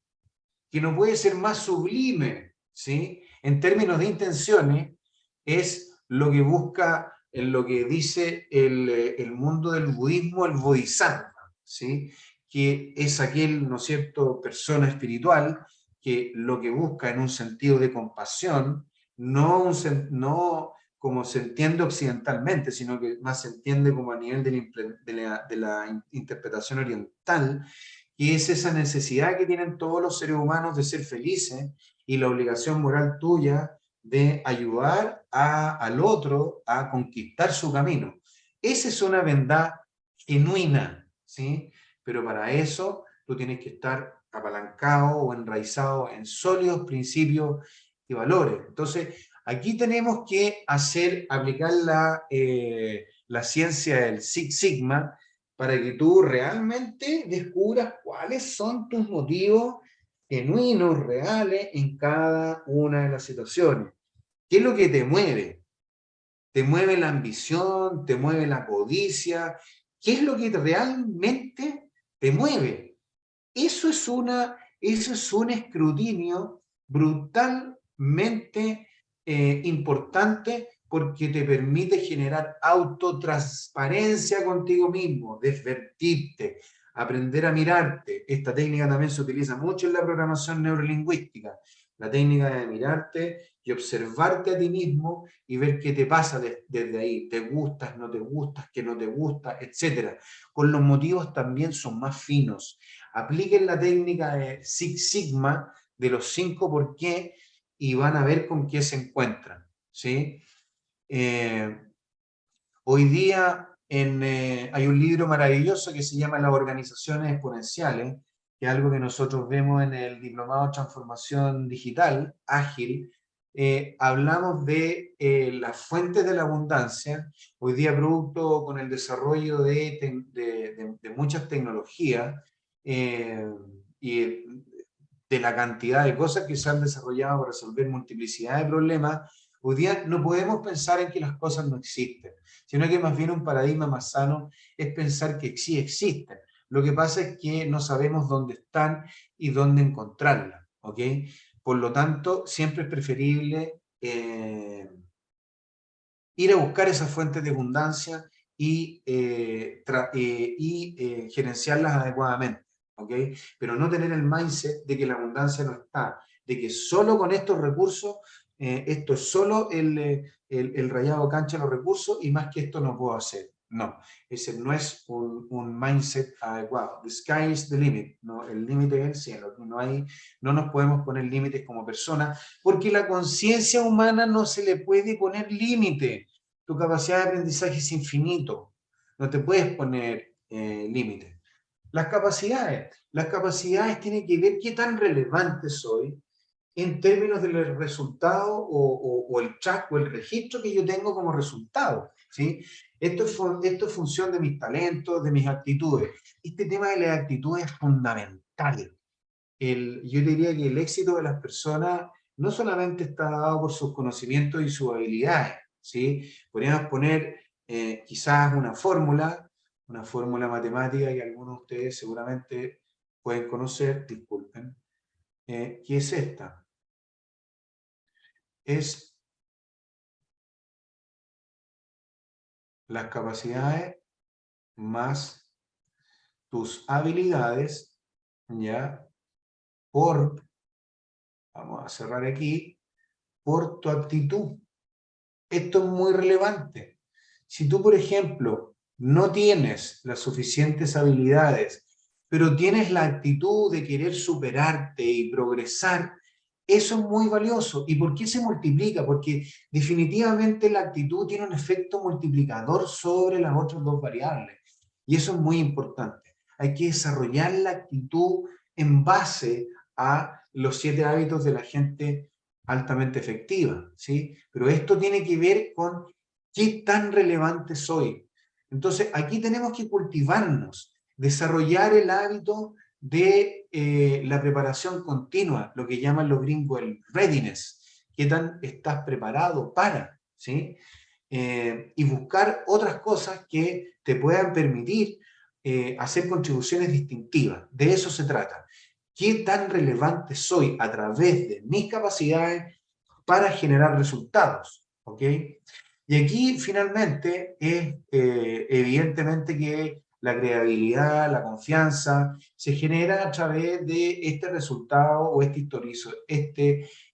que no puede ser más sublime, ¿sí? En términos de intenciones, es lo que busca, en lo que dice el mundo del budismo, el bodhisattva, ¿sí? Que es aquel, ¿no es cierto?, persona espiritual que lo que busca en un sentido de compasión, no como se entiende occidentalmente, sino que más se entiende como a nivel de la interpretación oriental, y es esa necesidad que tienen todos los seres humanos de ser felices y la obligación moral tuya de ayudar al otro a conquistar su camino. Esa es una verdad genuina, ¿sí? Pero para eso tú tienes que estar apalancado o enraizado en sólidos principios y valores. Entonces, aquí tenemos que aplicar la ciencia del Six Sigma, para que tú realmente descubras cuáles son tus motivos genuinos, reales, en cada una de las situaciones. ¿Qué es lo que te mueve? ¿Te mueve la ambición? ¿Te mueve la codicia? ¿Qué es lo que realmente te mueve? Eso es un escrutinio brutalmente importante, porque te permite generar autotransparencia contigo mismo, desvertirte, aprender a mirarte. Esta técnica también se utiliza mucho en la programación neurolingüística, la técnica de mirarte y observarte a ti mismo y ver qué te pasa desde ahí. ¿Te gustas, no te gustas, qué no te gusta, etcétera? Con los motivos también son más finos. Apliquen la técnica de Six Sigma, de los 5 por qué, y van a ver con qué se encuentran, ¿sí? Hoy día hay un libro maravilloso que se llama Las organizaciones exponenciales, que es algo que nosotros vemos en el Diplomado de Transformación Digital, ágil. Hablamos de las fuentes de la abundancia. Hoy día, producto con el desarrollo de muchas tecnologías y de la cantidad de cosas que se han desarrollado para resolver multiplicidad de problemas, hoy día no podemos pensar en que las cosas no existen, sino que más bien un paradigma más sano es pensar que sí existen. Lo que pasa es que no sabemos dónde están y dónde encontrarlas, ¿ok? Por lo tanto, siempre es preferible ir a buscar esas fuentes de abundancia y gerenciarlas adecuadamente, ¿ok? Pero no tener el mindset de que la abundancia no está, de que solo con estos recursos, esto es solo el rayado cancha de los recursos y más que esto no puedo hacer. No, ese no es un mindset adecuado. The sky is the limit, ¿no? El límite es el cielo. No nos podemos poner límites como personas, porque la conciencia humana no se le puede poner límite. Tu capacidad de aprendizaje es infinito. No te puedes poner límites. Las capacidades tienen que ver qué tan relevante soy en términos del resultado o el track o el registro que yo tengo como resultado, ¿sí? Esto es función de mis talentos, de mis actitudes. Este tema de las actitudes es fundamental. Yo diría que el éxito de las personas no solamente está dado por sus conocimientos y sus habilidades, ¿sí? Podríamos poner quizás una fórmula matemática que algunos de ustedes seguramente pueden conocer, disculpen, que es esta. Es las capacidades más tus habilidades, ¿ya? Vamos a cerrar aquí, por tu actitud. Esto es muy relevante. Si tú, por ejemplo, no tienes las suficientes habilidades, pero tienes la actitud de querer superarte y progresar, eso es muy valioso. ¿Y por qué se multiplica? Porque definitivamente la actitud tiene un efecto multiplicador sobre las otras dos variables. Y eso es muy importante. Hay que desarrollar la actitud en base a los 7 hábitos de la gente altamente efectiva, ¿sí? Pero esto tiene que ver con qué tan relevante soy. Entonces, aquí tenemos que cultivarnos, desarrollar el hábito de la preparación continua, lo que llaman los gringos el readiness, qué tan estás preparado para, ¿sí? Y buscar otras cosas que te puedan permitir hacer contribuciones distintivas. De eso se trata. ¿Qué tan relevante soy a través de mis capacidades para generar resultados? ¿Ok? Y aquí finalmente es evidentemente que la creatividad, la confianza, se genera a través de este resultado o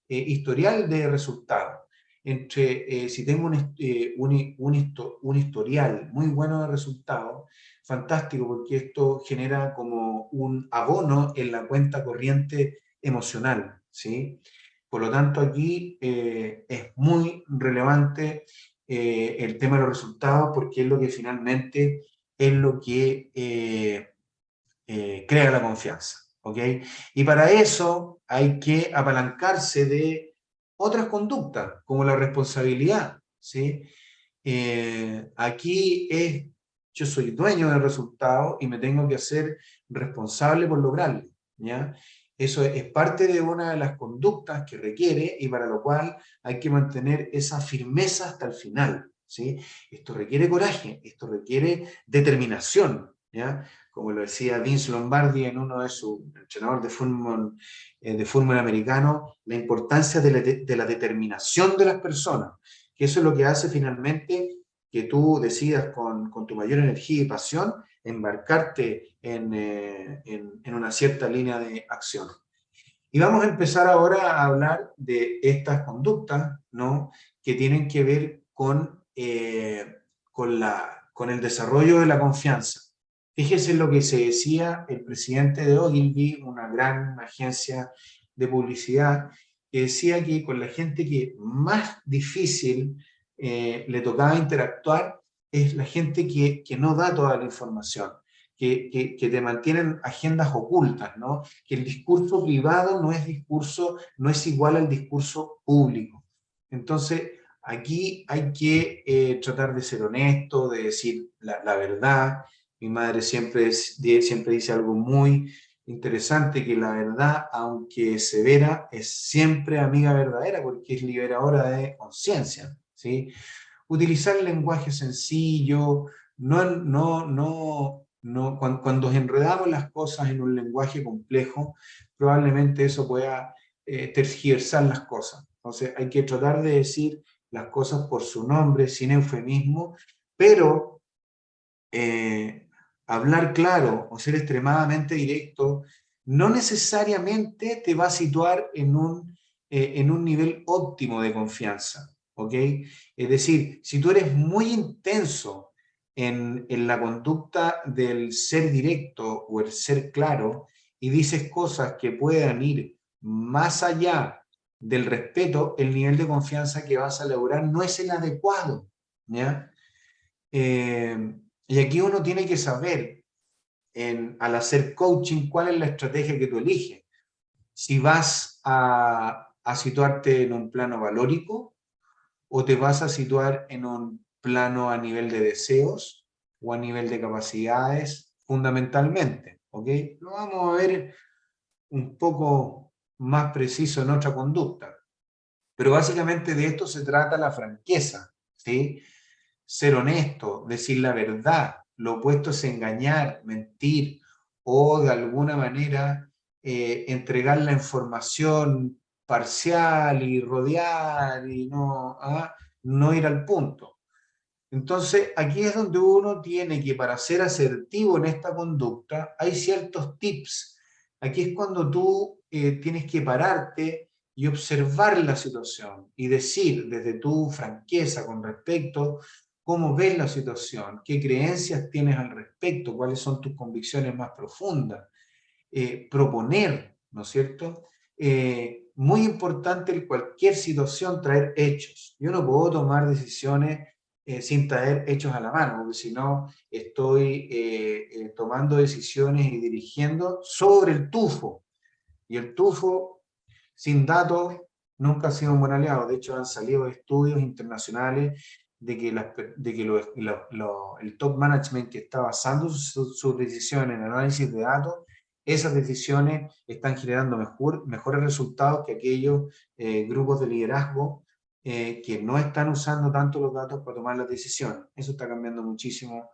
historial de resultados. Si tengo un historial muy bueno de resultados, fantástico, porque esto genera como un abono en la cuenta corriente emocional, ¿sí? Por lo tanto, aquí es muy relevante el tema de los resultados porque es lo que finalmente es lo que crea la confianza, ¿ok? Y para eso hay que apalancarse de otras conductas, como la responsabilidad, ¿sí? Aquí es, yo soy dueño del resultado y me tengo que hacer responsable por lograrlo, ¿ya? Eso es parte de una de las conductas que requiere y para lo cual hay que mantener esa firmeza hasta el final, ¿sí? Esto requiere coraje, esto requiere determinación, ¿ya? Como lo decía Vince Lombardi en uno de sus entrenadores de fútbol americano, la importancia de la determinación de las personas, que eso es lo que hace finalmente que tú decidas con tu mayor energía y pasión embarcarte en una cierta línea de acción. Y vamos a empezar ahora a hablar de estas conductas, ¿no? Que tienen que ver con el desarrollo de la confianza. Fíjese lo que se decía el presidente de Ogilvy, una gran agencia de publicidad, que decía que con la gente que más difícil le tocaba interactuar es la gente que no da toda la información, que te mantienen agendas ocultas, ¿no? Que el discurso privado no es igual al discurso público. Entonces, aquí hay que tratar de ser honesto, de decir la verdad. Mi madre siempre dice algo muy interesante, que la verdad, aunque severa, es siempre amiga verdadera, porque es liberadora de conciencia, ¿sí? Utilizar el lenguaje sencillo, cuando enredamos las cosas en un lenguaje complejo, probablemente eso pueda tergiversar las cosas. Entonces hay que tratar de decir las cosas por su nombre, sin eufemismo, pero hablar claro o ser extremadamente directo no necesariamente te va a situar en un nivel óptimo de confianza, ¿ok? Es decir, si tú eres muy intenso en la conducta del ser directo o el ser claro y dices cosas que puedan ir más allá del respeto, el nivel de confianza que vas a lograr no es el adecuado, ¿ya? Y aquí uno tiene que saber, al hacer coaching, cuál es la estrategia que tú eliges. Si vas a situarte en un plano valórico o te vas a situar en un plano a nivel de deseos o a nivel de capacidades, fundamentalmente. ¿Ok? Lo vamos a ver un poco más preciso en otra conducta. Pero básicamente de esto se trata la franqueza, ¿sí? Ser honesto, decir la verdad. Lo opuesto es engañar, mentir o de alguna manera entregar la información parcial y rodear y no ir al punto. Entonces, aquí es donde uno tiene que, para ser asertivo en esta conducta, hay ciertos tips. Aquí es cuando tú tienes que pararte y observar la situación y decir desde tu franqueza con respecto cómo ves la situación, qué creencias tienes al respecto, cuáles son tus convicciones más profundas, proponer, ¿no es cierto? Muy importante en cualquier situación traer hechos. Yo no puedo tomar decisiones sin traer hechos a la mano, porque si no estoy tomando decisiones y dirigiendo sobre el tufo. Y el tufo, sin datos, nunca ha sido un buen aliado. De hecho, han salido estudios internacionales de que, el top management que está basando sus decisiones en análisis de datos, esas decisiones están generando mejores resultados que aquellos grupos de liderazgo que no están usando tanto los datos para tomar las decisiones. Eso está cambiando muchísimo.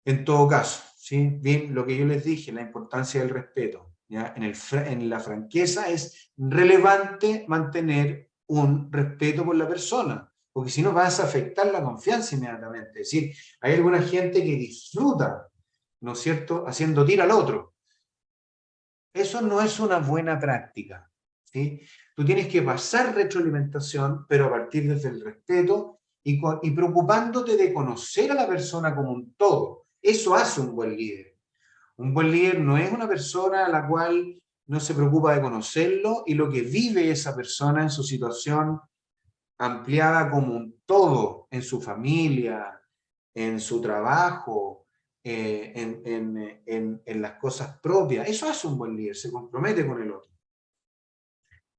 En todo caso, ¿sí? Bien, lo que yo les dije, la importancia del respeto. ¿Ya? En la franqueza es relevante mantener un respeto por la persona, porque si no vas a afectar la confianza inmediatamente. Es decir, hay alguna gente que disfruta, ¿no es cierto?, haciendo tira al otro. Eso no es una buena práctica, ¿sí? Tú tienes que pasar retroalimentación, pero a partir desde el respeto y preocupándote de conocer a la persona como un todo. Eso hace un buen líder. Un buen líder no es una persona a la cual no se preocupa de conocerlo y lo que vive esa persona en su situación ampliada como un todo, en su familia, en su trabajo, en las cosas propias. Eso hace un buen líder, se compromete con el otro.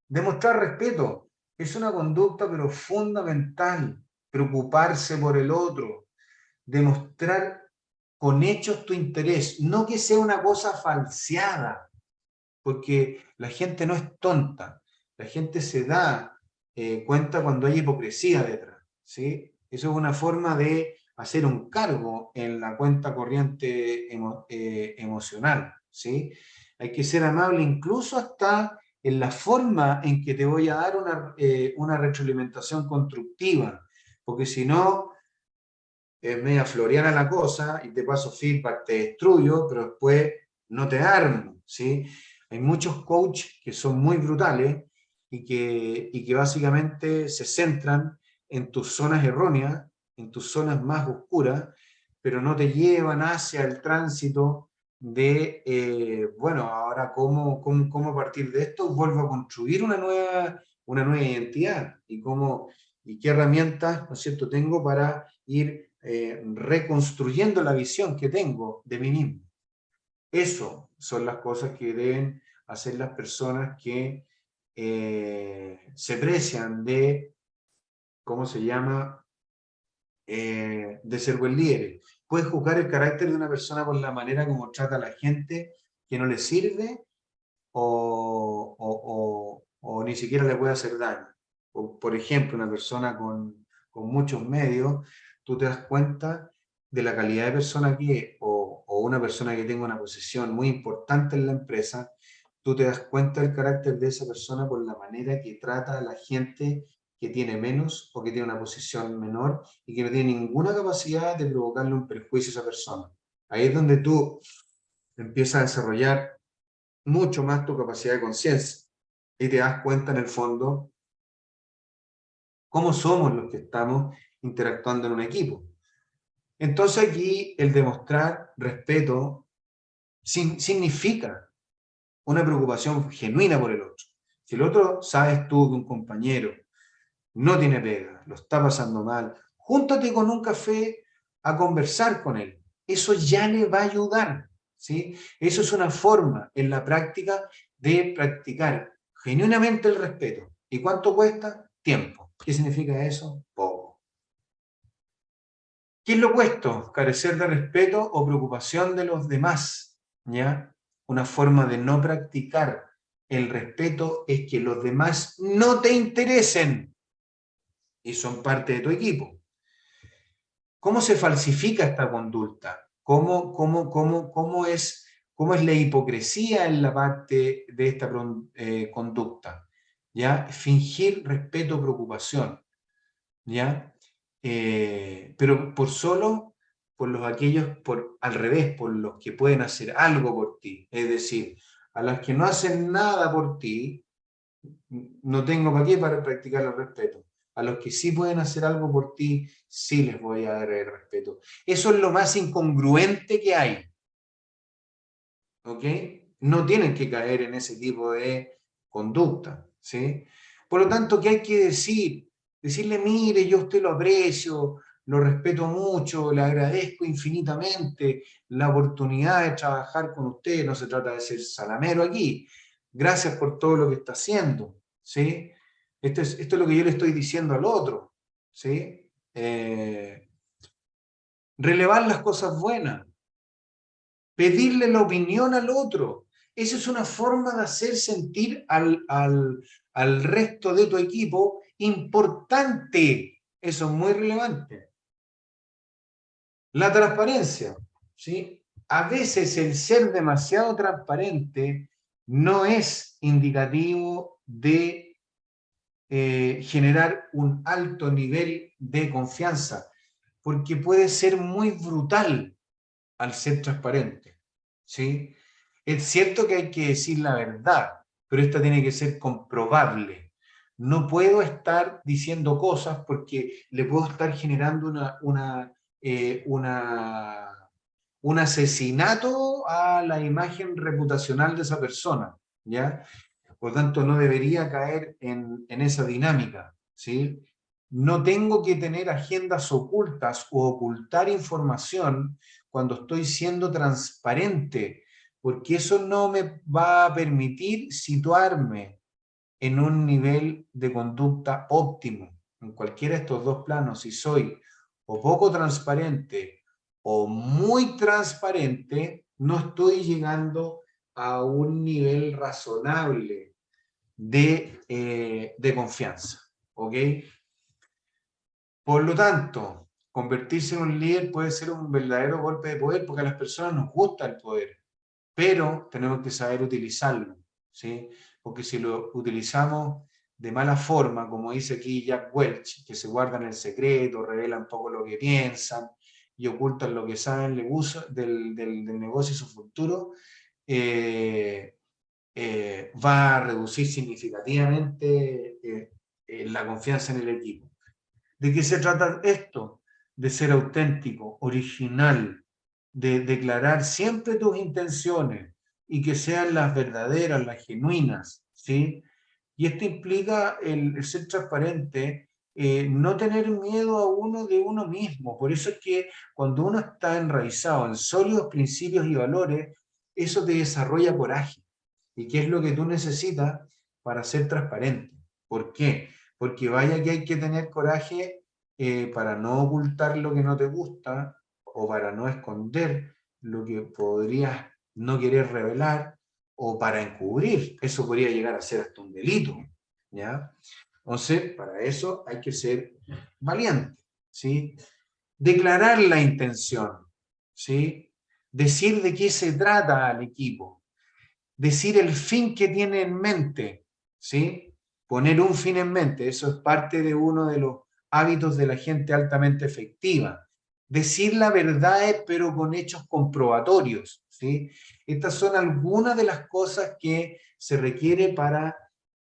Demostrar respeto es una conducta pero fundamental. Preocuparse por el otro, demostrar con hechos tu interés, no que sea una cosa falseada, porque la gente no es tonta, la gente se da cuenta cuando hay hipocresía detrás, ¿sí? Eso es una forma de hacer un cargo en la cuenta corriente emocional, ¿sí? Hay que ser amable incluso hasta en la forma en que te voy a dar una retroalimentación constructiva, porque si no, es media floriana la cosa y te paso feedback, te destruyo, pero después no te armo, ¿sí? Hay muchos coaches que son muy brutales y que básicamente se centran en tus zonas erróneas, en tus zonas más oscuras, pero no te llevan hacia el tránsito de, bueno, ahora cómo a partir de esto vuelvo a construir una nueva identidad y qué herramientas, ¿no es cierto?, tengo para ir reconstruyendo la visión que tengo de mí mismo. Eso son las cosas que deben hacer las personas que se precian de, ¿cómo se llama?, de ser buen líder. Puedes juzgar el carácter de una persona por la manera como trata a la gente que no le sirve o ni siquiera le puede hacer daño. Por ejemplo, una persona con muchos medios, tú te das cuenta de la calidad de persona que es, o una persona que tenga una posición muy importante en la empresa, tú te das cuenta del carácter de esa persona por la manera que trata a la gente que tiene menos o que tiene una posición menor y que no tiene ninguna capacidad de provocarle un perjuicio a esa persona. Ahí es donde tú empiezas a desarrollar mucho más tu capacidad de conciencia y te das cuenta en el fondo cómo somos los que estamos interactuando en un equipo. Entonces aquí el demostrar respeto significa una preocupación genuina por el otro. Si el otro, sabes tú que un compañero no tiene pega, lo está pasando mal, júntate con un café a conversar con él. Eso ya le va a ayudar, ¿sí? Eso es una forma en la práctica de practicar genuinamente el respeto. ¿Y cuánto cuesta? Tiempo. ¿Qué significa eso? Poco. ¿Qué es lo opuesto? Carecer de respeto o preocupación de los demás, ¿ya? Una forma de no practicar el respeto es que los demás no te interesen y son parte de tu equipo. ¿Cómo se falsifica esta conducta? ¿Cómo es la hipocresía en la parte de esta conducta? ¿Ya? Fingir respeto o preocupación, ¿ya? Pero al revés, por los que pueden hacer algo por ti. Es decir, a las que no hacen nada por ti, no tengo para qué para practicar el respeto. a los que sí pueden hacer algo por ti, sí les voy a dar el respeto. Eso es lo más incongruente que hay. ¿Ok? No tienen que caer en ese tipo de conducta, ¿sí? Por lo tanto, ¿qué hay que decir? Decirle, mire, yo a usted lo aprecio, lo respeto mucho, le agradezco infinitamente la oportunidad de trabajar con usted, no se trata de ser salamero aquí. Gracias por todo lo que está haciendo, ¿sí? Esto es lo que yo le estoy diciendo al otro, ¿sí? Relevar las cosas buenas, pedirle la opinión al otro. Esa es una forma de hacer sentir al resto de tu equipo importante. Eso es muy relevante. La transparencia, ¿sí? A veces el ser demasiado transparente no es indicativo de generar un alto nivel de confianza, porque puede ser muy brutal al ser transparente, ¿sí? Es cierto que hay que decir la verdad, pero esta tiene que ser comprobable. No puedo estar diciendo cosas porque le puedo estar generando un asesinato a la imagen reputacional de esa persona, ¿ya? Por tanto, no debería caer en esa dinámica, ¿sí? No tengo que tener agendas ocultas o ocultar información cuando estoy siendo transparente, porque eso no me va a permitir situarme en un nivel de conducta óptimo. En cualquiera de estos dos planos, si soy o poco transparente o muy transparente, no estoy llegando a un nivel razonable de confianza. ¿Ok? Por lo tanto, convertirse en un líder puede ser un verdadero golpe de poder porque a las personas nos gusta el poder, pero tenemos que saber utilizarlo, ¿sí? Porque si lo utilizamos de mala forma, como dice aquí Jack Welch, que se guardan el secreto, revelan poco lo que piensan y ocultan lo que saben del negocio y su futuro, va a reducir significativamente la confianza en el equipo. ¿De qué se trata esto? De ser auténtico, original, de declarar siempre tus intenciones y que sean las verdaderas, las genuinas, ¿sí? Y esto implica el ser transparente, no tener miedo a uno de uno mismo. Por eso es que cuando uno está enraizado en sólidos principios y valores, eso te desarrolla coraje. ¿Y qué es lo que tú necesitas para ser transparente? ¿Por qué? Porque vaya que hay que tener coraje para no ocultar lo que no te gusta o para no esconder lo que podrías no querer revelar o para encubrir. Eso podría llegar a ser hasta un delito, ¿ya? Entonces, para eso hay que ser valiente, ¿sí? Declarar la intención, ¿sí? Decir de qué se trata al equipo, decir el fin que tiene en mente, ¿sí? Poner un fin en mente, eso es parte de uno de los hábitos de la gente altamente efectiva. Decir la verdad, pero con hechos comprobatorios, ¿sí? Estas son algunas de las cosas que se requiere para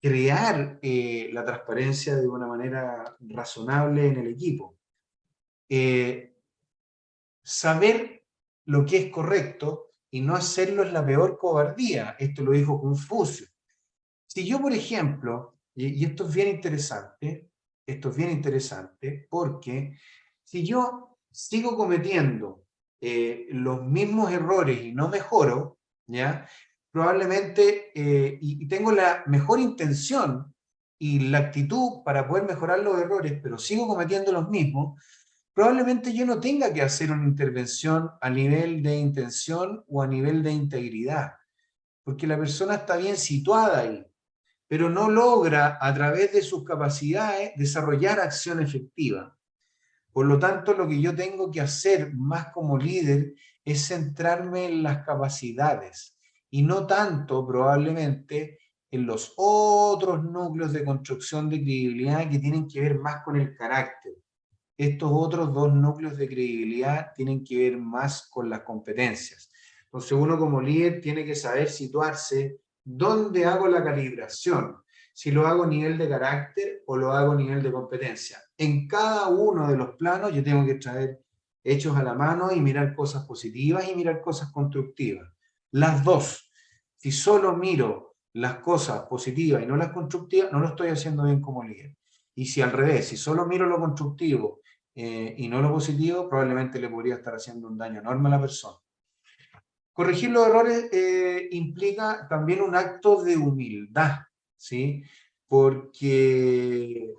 crear la transparencia de una manera razonable en el equipo. Saber lo que es correcto y no hacerlo es la peor cobardía. Esto lo dijo Confucio. Si yo, por ejemplo, y esto es bien interesante porque si yo sigo cometiendo los mismos errores y no mejoro, ¿ya? Probablemente, y tengo la mejor intención y la actitud para poder mejorar los errores, pero sigo cometiendo los mismos, probablemente yo no tenga que hacer una intervención a nivel de intención o a nivel de integridad, porque la persona está bien situada ahí, pero no logra a través de sus capacidades desarrollar acción efectiva. Por lo tanto, lo que yo tengo que hacer más como líder es centrarme en las capacidades y no tanto probablemente en los otros núcleos de construcción de credibilidad que tienen que ver más con el carácter. Estos otros dos núcleos de credibilidad tienen que ver más con las competencias. Entonces uno como líder tiene que saber situarse dónde hago la calibración. si lo hago a nivel de carácter o lo hago a nivel de competencia. En cada uno de los planos yo tengo que traer hechos a la mano y mirar cosas positivas y mirar cosas constructivas. Las dos. Si solo miro las cosas positivas y no las constructivas, no lo estoy haciendo bien como líder. Y si al revés, si solo miro lo constructivo y no lo positivo, probablemente le podría estar haciendo un daño enorme a la persona. Corregir los errores implica también un acto de humildad, ¿sí? Porque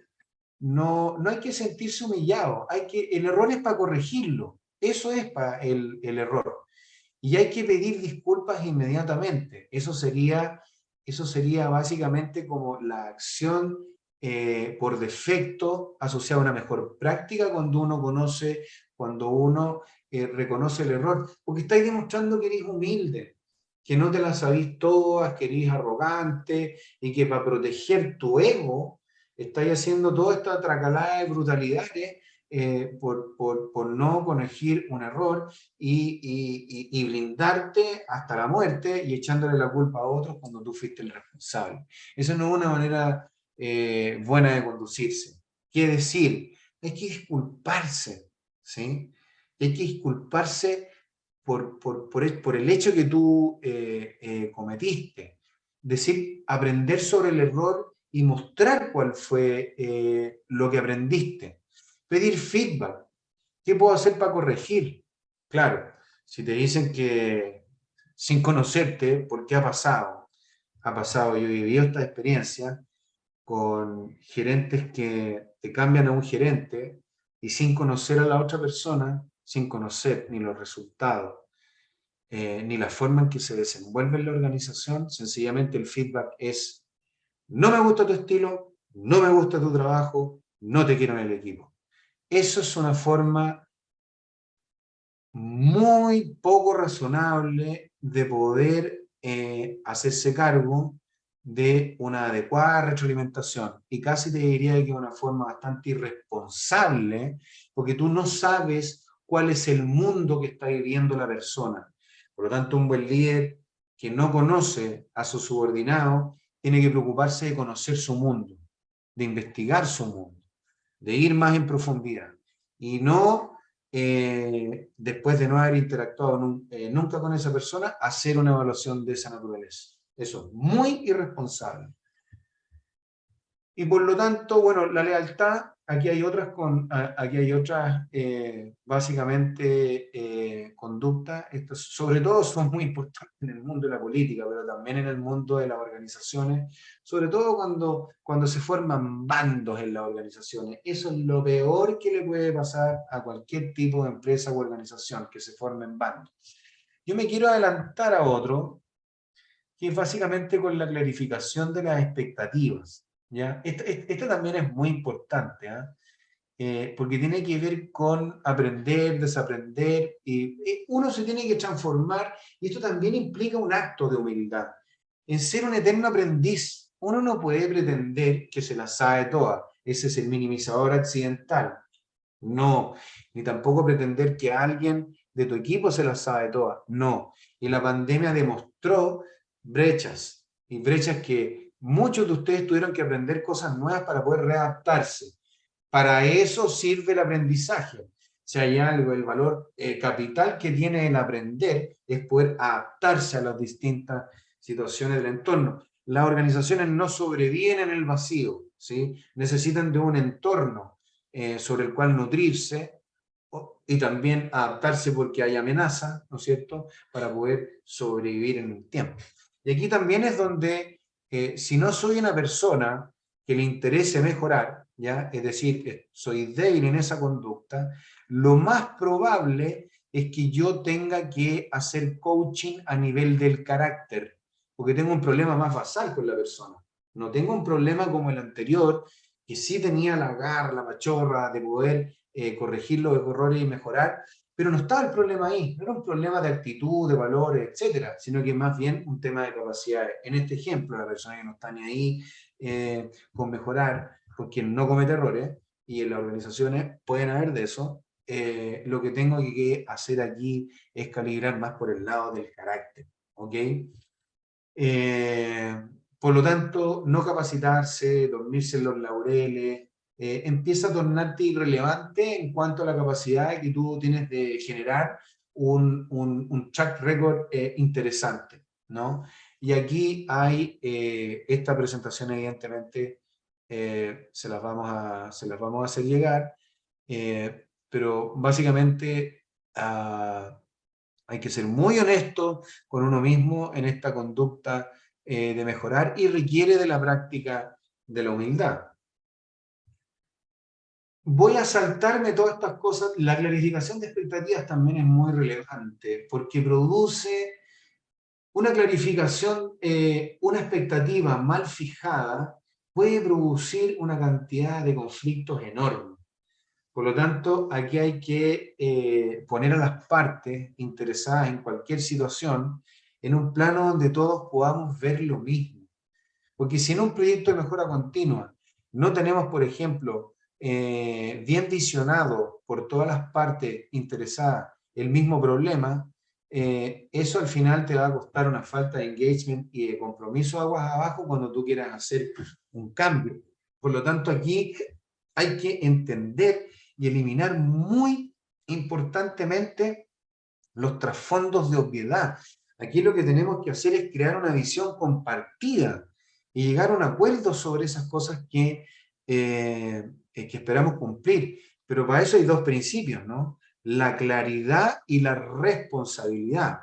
no hay que sentirse humillado, el error es para corregirlo, eso es para el error. Y hay que pedir disculpas inmediatamente, eso sería básicamente como la acción por defecto asociada a una mejor práctica cuando uno reconoce el error, porque estáis demostrando que eres humilde, que no te las sabís todas, que eres arrogante y que para proteger tu ego estáis haciendo toda esta tracalada de brutalidades por no corregir un error y blindarte hasta la muerte y echándole la culpa a otros cuando tú fuiste el responsable. Eso no es una manera buena de conducirse. Quiere decir, hay que disculparse, ¿sí? Hay que disculparse por el hecho que tú cometiste. Decir, aprender sobre el error y mostrar cuál fue lo que aprendiste. Pedir feedback. ¿Qué puedo hacer para corregir? Claro, si te dicen que sin conocerte, ¿por qué ha pasado? Ha pasado, yo he vivido esta experiencia con gerentes que te cambian a un gerente y sin conocer a la otra persona, sin conocer ni los resultados, ni la forma en que se desenvuelve en la organización, sencillamente el feedback es, no me gusta tu estilo, no me gusta tu trabajo, no te quiero en el equipo. Eso es una forma muy poco razonable de poder hacerse cargo de una adecuada retroalimentación. Y casi te diría que es una forma bastante irresponsable, porque tú no sabes cuál es el mundo que está viviendo la persona. Por lo tanto, un buen líder que no conoce a su subordinado tiene que preocuparse de conocer su mundo, de investigar su mundo, de ir más en profundidad. Y no después de no haber interactuado nunca con esa persona, hacer una evaluación de esa naturaleza. Eso es muy irresponsable. Y por lo tanto, bueno, la lealtad, aquí hay otras básicamente conductas, estas sobre todo son muy importantes en el mundo de la política, pero también en el mundo de las organizaciones, sobre todo cuando se forman bandos en las organizaciones. Eso es lo peor que le puede pasar a cualquier tipo de empresa o organización, que se formen bandos. Yo me quiero adelantar a otro, que es básicamente con la clarificación de las expectativas, ¿ya? Esto también es muy importante, porque tiene que ver con aprender, desaprender, y uno se tiene que transformar, y esto también implica un acto de humildad, en ser un eterno aprendiz. Uno no puede pretender que se la sabe toda, ese es el minimizador accidental, no, ni tampoco pretender que alguien de tu equipo se la sabe toda, no. Y la pandemia demostró brechas, y brechas que muchos de ustedes tuvieron que aprender cosas nuevas para poder readaptarse. Para eso sirve el aprendizaje. Si hay algo, el valor capital que tiene el aprender es poder adaptarse a las distintas situaciones del entorno. Las organizaciones no sobreviven en el vacío, ¿sí? Necesitan de un entorno sobre el cual nutrirse y también adaptarse porque hay amenaza, ¿no es cierto?, para poder sobrevivir en el tiempo. Y aquí también es donde, si no soy una persona que le interese mejorar, ¿ya? Es decir, soy débil en esa conducta, lo más probable es que yo tenga que hacer coaching a nivel del carácter, porque tengo un problema más basal con la persona. No tengo un problema como el anterior, que sí tenía la garra, la machorra de poder corregir los errores y mejorar, pero no estaba el problema ahí, no era un problema de actitud, de valores, etcétera, sino que más bien un tema de capacidades. En este ejemplo, la persona que no está ni ahí con mejorar, porque no comete errores, y en las organizaciones pueden haber de eso, lo que tengo que hacer aquí es calibrar más por el lado del carácter, ¿ok? Por lo tanto, no capacitarse, dormirse en los laureles, empieza a tornarte irrelevante en cuanto a la capacidad que tú tienes de generar un track record interesante, ¿no? Y aquí hay esta presentación, evidentemente, se las vamos a hacer llegar, pero básicamente hay que ser muy honesto con uno mismo en esta conducta de mejorar y requiere de la práctica de la humildad. Voy a saltarme todas estas cosas. La clarificación de expectativas también es muy relevante porque produce una clarificación, una expectativa mal fijada puede producir una cantidad de conflictos enormes. Por lo tanto, aquí hay que poner a las partes interesadas en cualquier situación en un plano donde todos podamos ver lo mismo. Porque si en un proyecto de mejora continua no tenemos, por ejemplo, bien visionado por todas las partes interesadas el mismo problema, eso al final te va a costar una falta de engagement y de compromiso aguas abajo cuando tú quieras hacer un cambio. Por lo tanto, aquí hay que entender y eliminar muy importantemente los trasfondos de obviedad. Aquí lo que tenemos que hacer es crear una visión compartida y llegar a un acuerdo sobre esas cosas que esperamos cumplir. Pero para eso hay dos principios, ¿no? La claridad y la responsabilidad.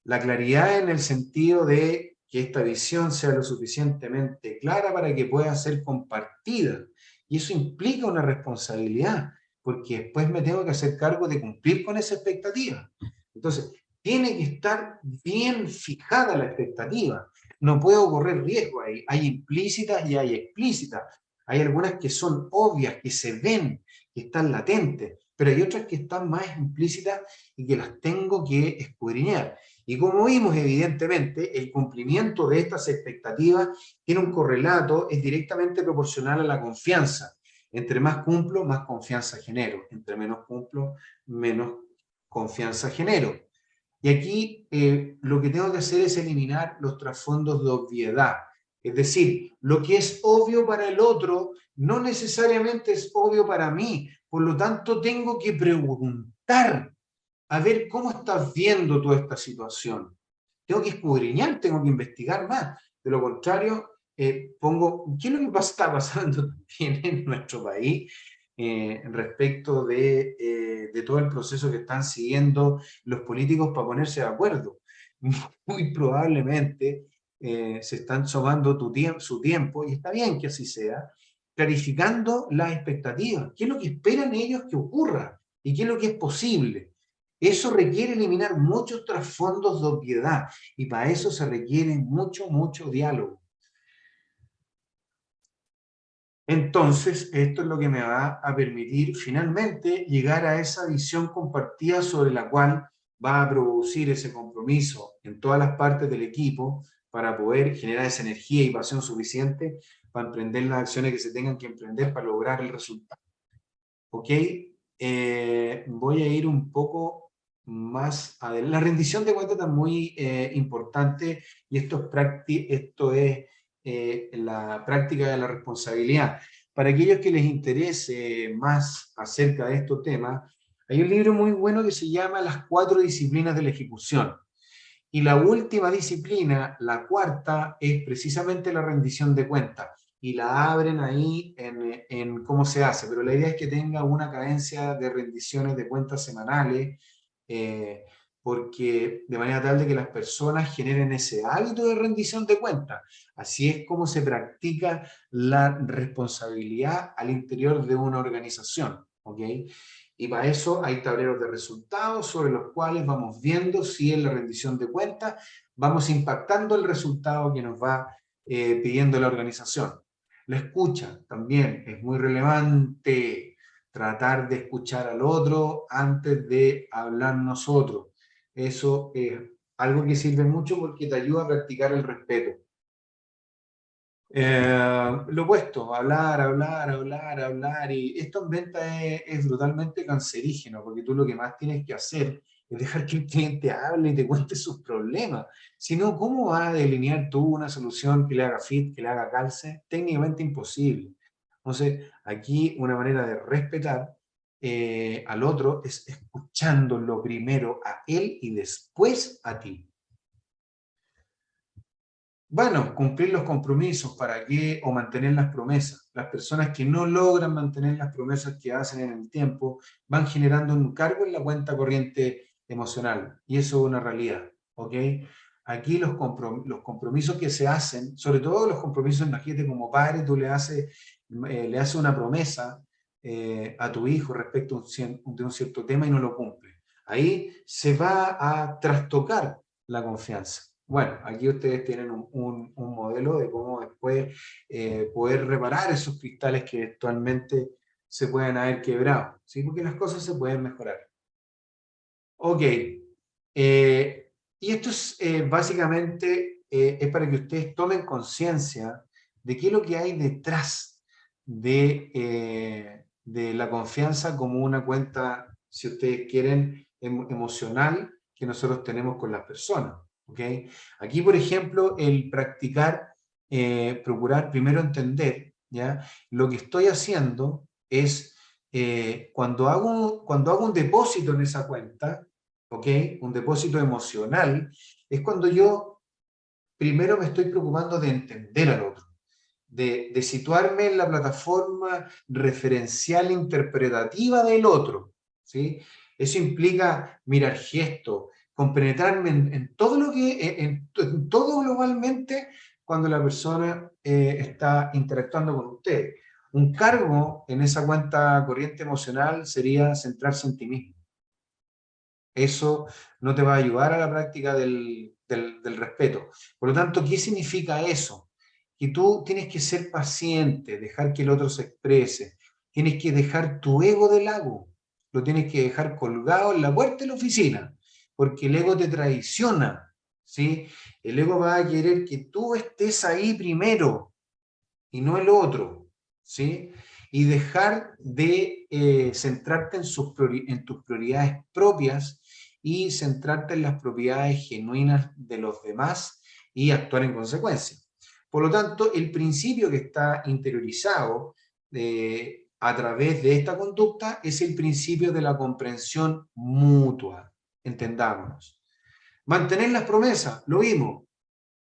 La claridad en el sentido de que esta visión sea lo suficientemente clara para que pueda ser compartida. Y eso implica una responsabilidad, porque después me tengo que hacer cargo de cumplir con esa expectativa. Entonces, tiene que estar bien fijada la expectativa. No puedo correr riesgo ahí. Hay implícitas y hay explícitas. Hay algunas que son obvias, que se ven, que están latentes, pero hay otras que están más implícitas y que las tengo que escudriñar. Y como vimos, evidentemente, el cumplimiento de estas expectativas tiene un correlato, es directamente proporcional a la confianza. Entre más cumplo, más confianza genero. Entre menos cumplo, menos confianza genero. Y aquí lo que tengo que hacer es eliminar los trasfondos de obviedad. Es decir, lo que es obvio para el otro no necesariamente es obvio para mí. Por lo tanto, tengo que preguntar a ver cómo estás viendo toda esta situación. Tengo que escudriñar, tengo que investigar más. De lo contrario, ¿qué es lo que está pasando también en nuestro país respecto de todo el proceso que están siguiendo los políticos para ponerse de acuerdo? Muy probablemente se están tomando su tiempo, y está bien que así sea, clarificando las expectativas. ¿Qué es lo que esperan ellos que ocurra? ¿Y qué es lo que es posible? Eso requiere eliminar muchos trasfondos de obviedad y para eso se requiere mucho, mucho diálogo. Entonces, esto es lo que me va a permitir finalmente llegar a esa visión compartida sobre la cual va a producir ese compromiso en todas las partes del equipo para poder generar esa energía y pasión suficiente para emprender las acciones que se tengan que emprender para lograr el resultado. ¿Ok? Voy a ir un poco más adelante. La rendición de cuentas es muy importante y esto es la práctica de la responsabilidad. Para aquellos que les interese más acerca de estos temas, hay un libro muy bueno que se llama Las 4 disciplinas de la ejecución. Y la última disciplina, la cuarta, es precisamente la rendición de cuentas. Y la abren ahí en cómo se hace. Pero la idea es que tenga una cadencia de rendiciones de cuentas semanales, porque de manera tal de que las personas generen ese hábito de rendición de cuentas. Así es como se practica la responsabilidad al interior de una organización. ¿Ok? Y para eso hay tableros de resultados sobre los cuales vamos viendo si en la rendición de cuentas vamos impactando el resultado que nos va pidiendo la organización. La escucha también es muy relevante, tratar de escuchar al otro antes de hablar nosotros. Eso es algo que sirve mucho porque te ayuda a practicar el respeto. Lo opuesto, hablar, hablar, hablar, hablar, y esto en venta es brutalmente cancerígeno, porque tú lo que más tienes que hacer es dejar que el cliente hable y te cuente sus problemas. Si no, ¿cómo vas a delinear tú una solución que le haga fit, que le haga calce? Técnicamente imposible. Entonces, aquí una manera de respetar al otro es escuchándolo primero a él y después a ti. Bueno, cumplir los compromisos, ¿para qué? O mantener las promesas. Las personas que no logran mantener las promesas que hacen en el tiempo van generando un cargo en la cuenta corriente emocional. Y eso es una realidad, ¿ok? Aquí los compromisos que se hacen, sobre todo los compromisos, imagínate como padre, tú le haces una promesa a tu hijo respecto de un cierto tema y no lo cumple. Ahí se va a trastocar la confianza. Bueno, aquí ustedes tienen un modelo de cómo después poder reparar esos cristales que actualmente se pueden haber quebrado, ¿sí? Porque las cosas se pueden mejorar. Ok, y esto es básicamente es para que ustedes tomen conciencia de qué es lo que hay detrás de la confianza como una cuenta, si ustedes quieren, emocional que nosotros tenemos con las personas. ¿Okay? Aquí, por ejemplo, el practicar, procurar primero entender, ¿ya? Lo que estoy haciendo es, cuando hago un depósito en esa cuenta, ¿ok? Un depósito emocional, es cuando yo primero me estoy preocupando de entender al otro, de situarme en la plataforma referencial interpretativa del otro, ¿sí? Eso implica mirar gestos, compenetrarme en todo lo que, en todo globalmente cuando la persona está interactuando con usted. Un cargo en esa cuenta corriente emocional sería centrarse en ti mismo. Eso no te va a ayudar a la práctica del respeto. Por lo tanto, ¿qué significa eso? Que tú tienes que ser paciente, dejar que el otro se exprese. Tienes que dejar tu ego de lado. Lo tienes que dejar colgado en la puerta de la oficina, porque el ego te traiciona, ¿sí? El ego va a querer que tú estés ahí primero y no el otro, ¿sí? Y dejar de centrarte en tus prioridades propias y centrarte en las propiedades genuinas de los demás y actuar en consecuencia. Por lo tanto, el principio que está interiorizado a través de esta conducta es el principio de la comprensión mutua. Entendámonos. Mantener las promesas, lo vimos.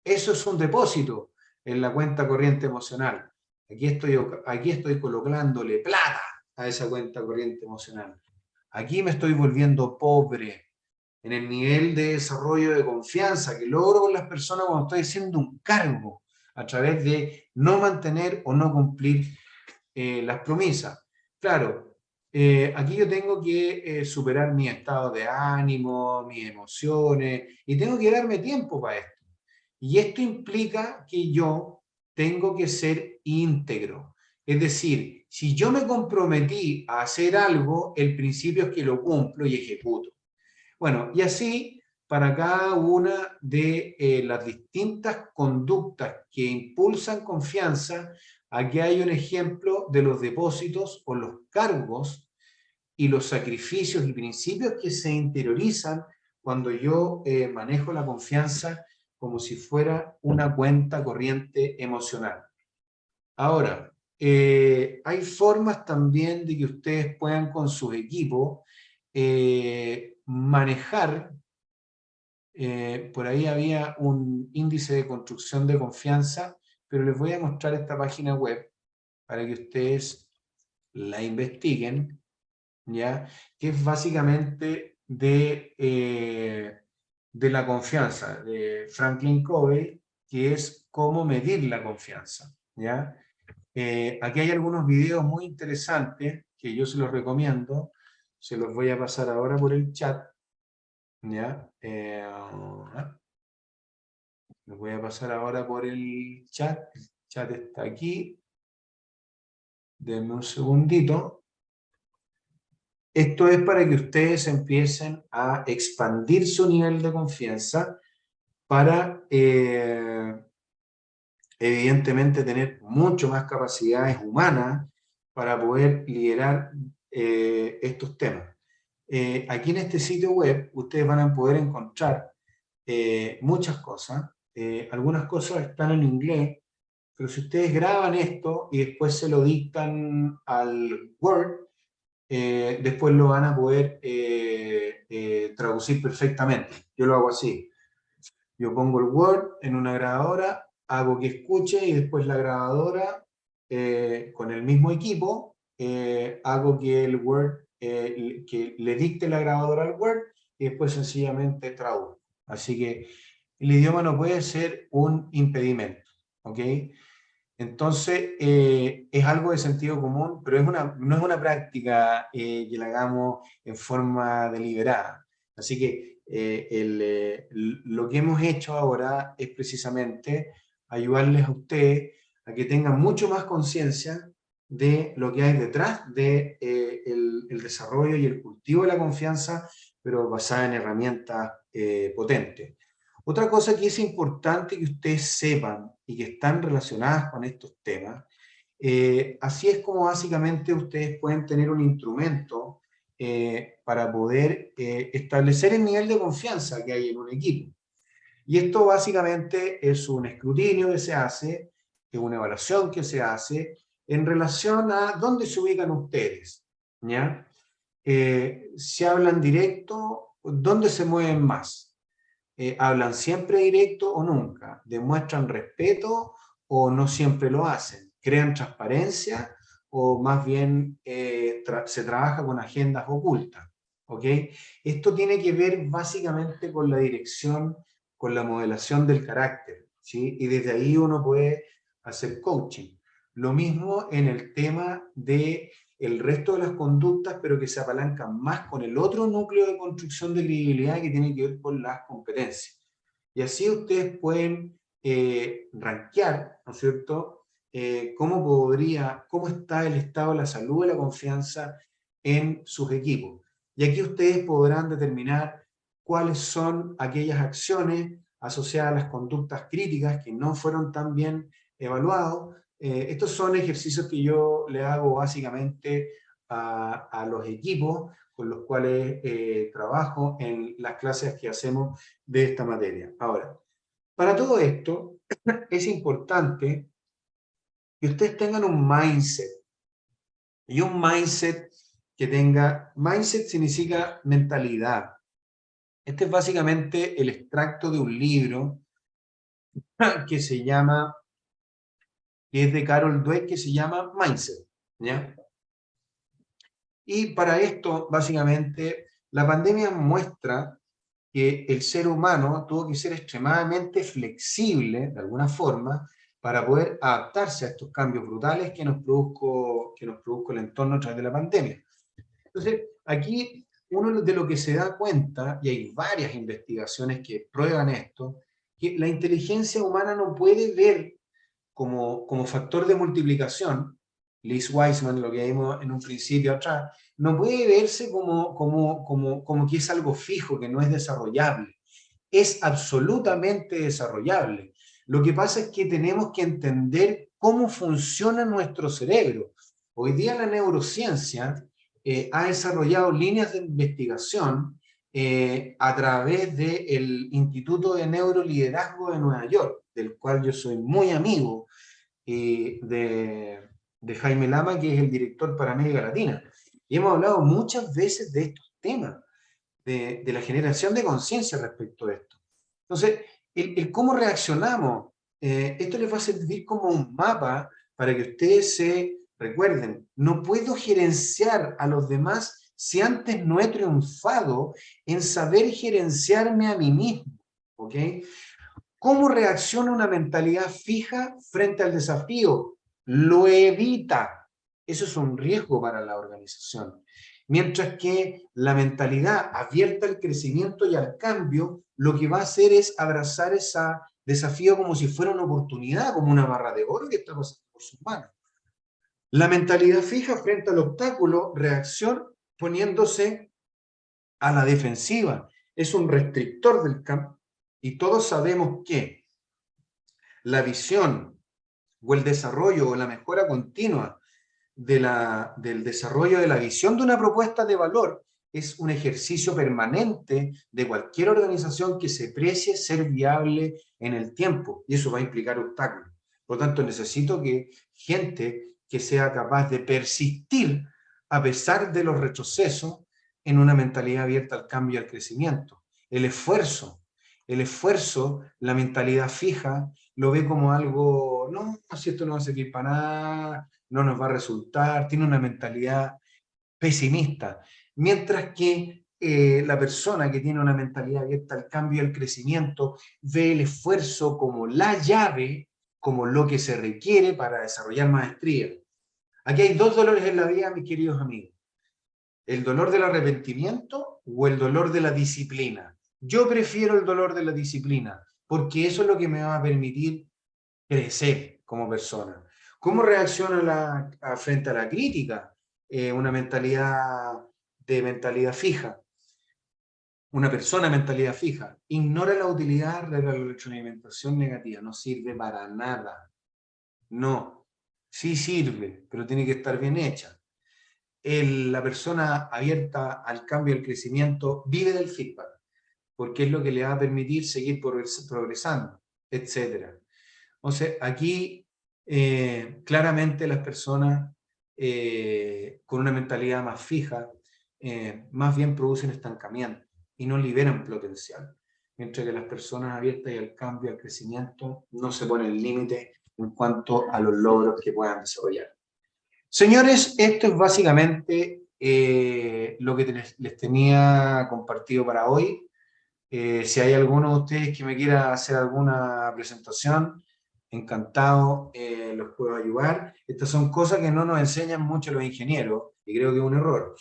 Eso es un depósito en la cuenta corriente emocional. Aquí estoy colocándole plata a esa cuenta corriente emocional. Aquí me estoy volviendo pobre en el nivel de desarrollo de confianza que logro con las personas cuando estoy haciendo un cargo a través de no mantener o no cumplir las promesas. Claro, aquí yo tengo que superar mi estado de ánimo, mis emociones, y tengo que darme tiempo para esto. Y esto implica que yo tengo que ser íntegro. Es decir, si yo me comprometí a hacer algo, el principio es que lo cumplo y ejecuto. Bueno, y así para cada una de las distintas conductas que impulsan confianza, aquí hay un ejemplo de los depósitos o los cargos y los sacrificios y principios que se interiorizan cuando yo manejo la confianza como si fuera una cuenta corriente emocional. Ahora, hay formas también de que ustedes puedan con sus equipos manejar, por ahí había un índice de construcción de confianza, pero les voy a mostrar esta página web para que ustedes la investiguen, ¿ya? Que es básicamente de la confianza, de Franklin Covey, que es cómo medir la confianza, ¿ya? Aquí hay algunos videos muy interesantes que yo se los recomiendo, se los voy a pasar ahora por el chat, ¿ya? Los voy a pasar ahora por el chat está aquí, denme un segundito. Esto es para que ustedes empiecen a expandir su nivel de confianza para, evidentemente, tener mucho más capacidades humanas para poder liderar estos temas. aquí en este sitio web ustedes van a poder encontrar muchas cosas. Algunas cosas están en inglés, pero si ustedes graban esto y después se lo dictan al Word, después lo van a poder traducir perfectamente. Yo lo hago así. Yo pongo el Word en una grabadora, hago que escuche y después la grabadora, con el mismo equipo, hago que el Word, que le dicte la grabadora al Word y después sencillamente traduzco. Así que el idioma no puede ser un impedimento, ¿ok? Entonces, es algo de sentido común, pero no es una práctica que la hagamos en forma deliberada. Así que lo que hemos hecho ahora es precisamente ayudarles a ustedes a que tengan mucho más conciencia de lo que hay detrás de, el desarrollo y el cultivo de la confianza, pero basada en herramientas potentes. Otra cosa que es importante que ustedes sepan y que están relacionadas con estos temas, así es como básicamente ustedes pueden tener un instrumento para poder establecer el nivel de confianza que hay en un equipo. Y esto básicamente es un escrutinio que se hace, es una evaluación que se hace en relación a dónde se ubican ustedes, ¿ya? Si hablan directo, ¿dónde se mueven más? ¿Hablan siempre directo o nunca? ¿Demuestran respeto o no siempre lo hacen? ¿Crean transparencia o más bien se trabaja con agendas ocultas? ¿Ok? Esto tiene que ver básicamente con la dirección, con la modelación del carácter, ¿sí? Y desde ahí uno puede hacer coaching. Lo mismo en el tema de el resto de las conductas, pero que se apalancan más con el otro núcleo de construcción de credibilidad que tiene que ver con las competencias. Y así ustedes pueden rankear, ¿no es cierto?, cómo está el estado de la salud y la confianza en sus equipos. Y aquí ustedes podrán determinar cuáles son aquellas acciones asociadas a las conductas críticas que no fueron tan bien evaluados. Estos son ejercicios que yo le hago básicamente a los equipos con los cuales trabajo en las clases que hacemos de esta materia. Ahora, para todo esto es importante que ustedes tengan un mindset. Y un mindset mindset significa mentalidad. Este es básicamente el extracto de un libro que se llama, que es de Carol Dweck, que se llama Mindset, ¿ya? Y para esto, básicamente, la pandemia muestra que el ser humano tuvo que ser extremadamente flexible, de alguna forma, para poder adaptarse a estos cambios brutales que nos produjo el entorno a través de la pandemia. Entonces, aquí uno de lo que se da cuenta, y hay varias investigaciones que prueban esto, que la inteligencia humana no puede ver como factor de multiplicación, Liz Wiseman, lo que vimos en un principio atrás, no puede verse como que es algo fijo, que no es desarrollable. Es absolutamente desarrollable. Lo que pasa es que tenemos que entender cómo funciona nuestro cerebro. Hoy día la neurociencia ha desarrollado líneas de investigación a través del Instituto de Neuroliderazgo de Nueva York, del cual yo soy muy amigo, de Jaime Lama, que es el director para América Latina. Y hemos hablado muchas veces de estos temas, de la generación de conciencia respecto a esto. Entonces, el cómo reaccionamos, esto les va a servir como un mapa para que ustedes se recuerden, no puedo gerenciar a los demás si antes no he triunfado en saber gerenciarme a mí mismo, ¿ok? ¿Cómo reacciona una mentalidad fija frente al desafío? Lo evita. Eso es un riesgo para la organización. Mientras que la mentalidad abierta al crecimiento y al cambio, lo que va a hacer es abrazar ese desafío como si fuera una oportunidad, como una barra de oro que está pasando por sus manos. La mentalidad fija frente al obstáculo, reacción poniéndose a la defensiva. Es un restrictor del cambio. Y todos sabemos que la visión o el desarrollo o la mejora continua del desarrollo de la visión de una propuesta de valor es un ejercicio permanente de cualquier organización que se precie ser viable en el tiempo, y eso va a implicar obstáculos. Por lo tanto, necesito que gente que sea capaz de persistir a pesar de los retrocesos en una mentalidad abierta al cambio y al crecimiento. El esfuerzo, la mentalidad fija, lo ve como algo, no, si esto no va a servir para nada, no nos va a resultar, tiene una mentalidad pesimista, mientras que la persona que tiene una mentalidad abierta al cambio y al crecimiento ve el esfuerzo como la llave, como lo que se requiere para desarrollar maestría. Aquí hay dos dolores en la vida, mis queridos amigos: el dolor del arrepentimiento o el dolor de la disciplina. Yo prefiero el dolor de la disciplina, porque eso es lo que me va a permitir crecer como persona. ¿Cómo reacciona frente a la crítica? Una mentalidad fija, una persona de mentalidad fija, ignora la utilidad de la retroalimentación negativa, no sirve para nada. No, sí sirve, pero tiene que estar bien hecha. La persona abierta al cambio y al crecimiento vive del feedback, porque es lo que le va a permitir seguir progresando, etc. O sea, aquí claramente las personas con una mentalidad más fija más bien producen estancamiento y no liberan potencial, mientras que las personas abiertas y al cambio, al crecimiento, no se ponen límite en cuanto a los logros que puedan desarrollar. Señores, esto es básicamente lo que les tenía compartido para hoy. Si hay alguno de ustedes que me quiera hacer alguna presentación, encantado, los puedo ayudar. Estas son cosas que no nos enseñan mucho los ingenieros, y creo que es un error.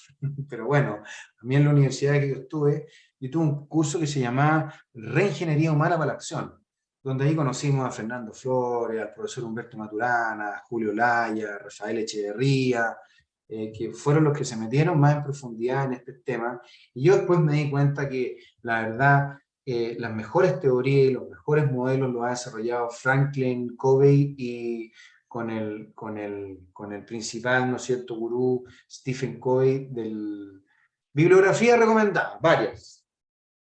Pero bueno, a mí en la universidad que yo tuve un curso que se llamaba Reingeniería Humana para la Acción, donde ahí conocimos a Fernando Flores, al profesor Humberto Maturana, a Julio Laya, a Rafael Echeverría, que fueron los que se metieron más en profundidad en este tema. Y yo después me di cuenta que la verdad, las mejores teorías y los mejores modelos los ha desarrollado Franklin Covey y con el principal, ¿no es cierto?, gurú Stephen Covey del... Bibliografía recomendada, varias.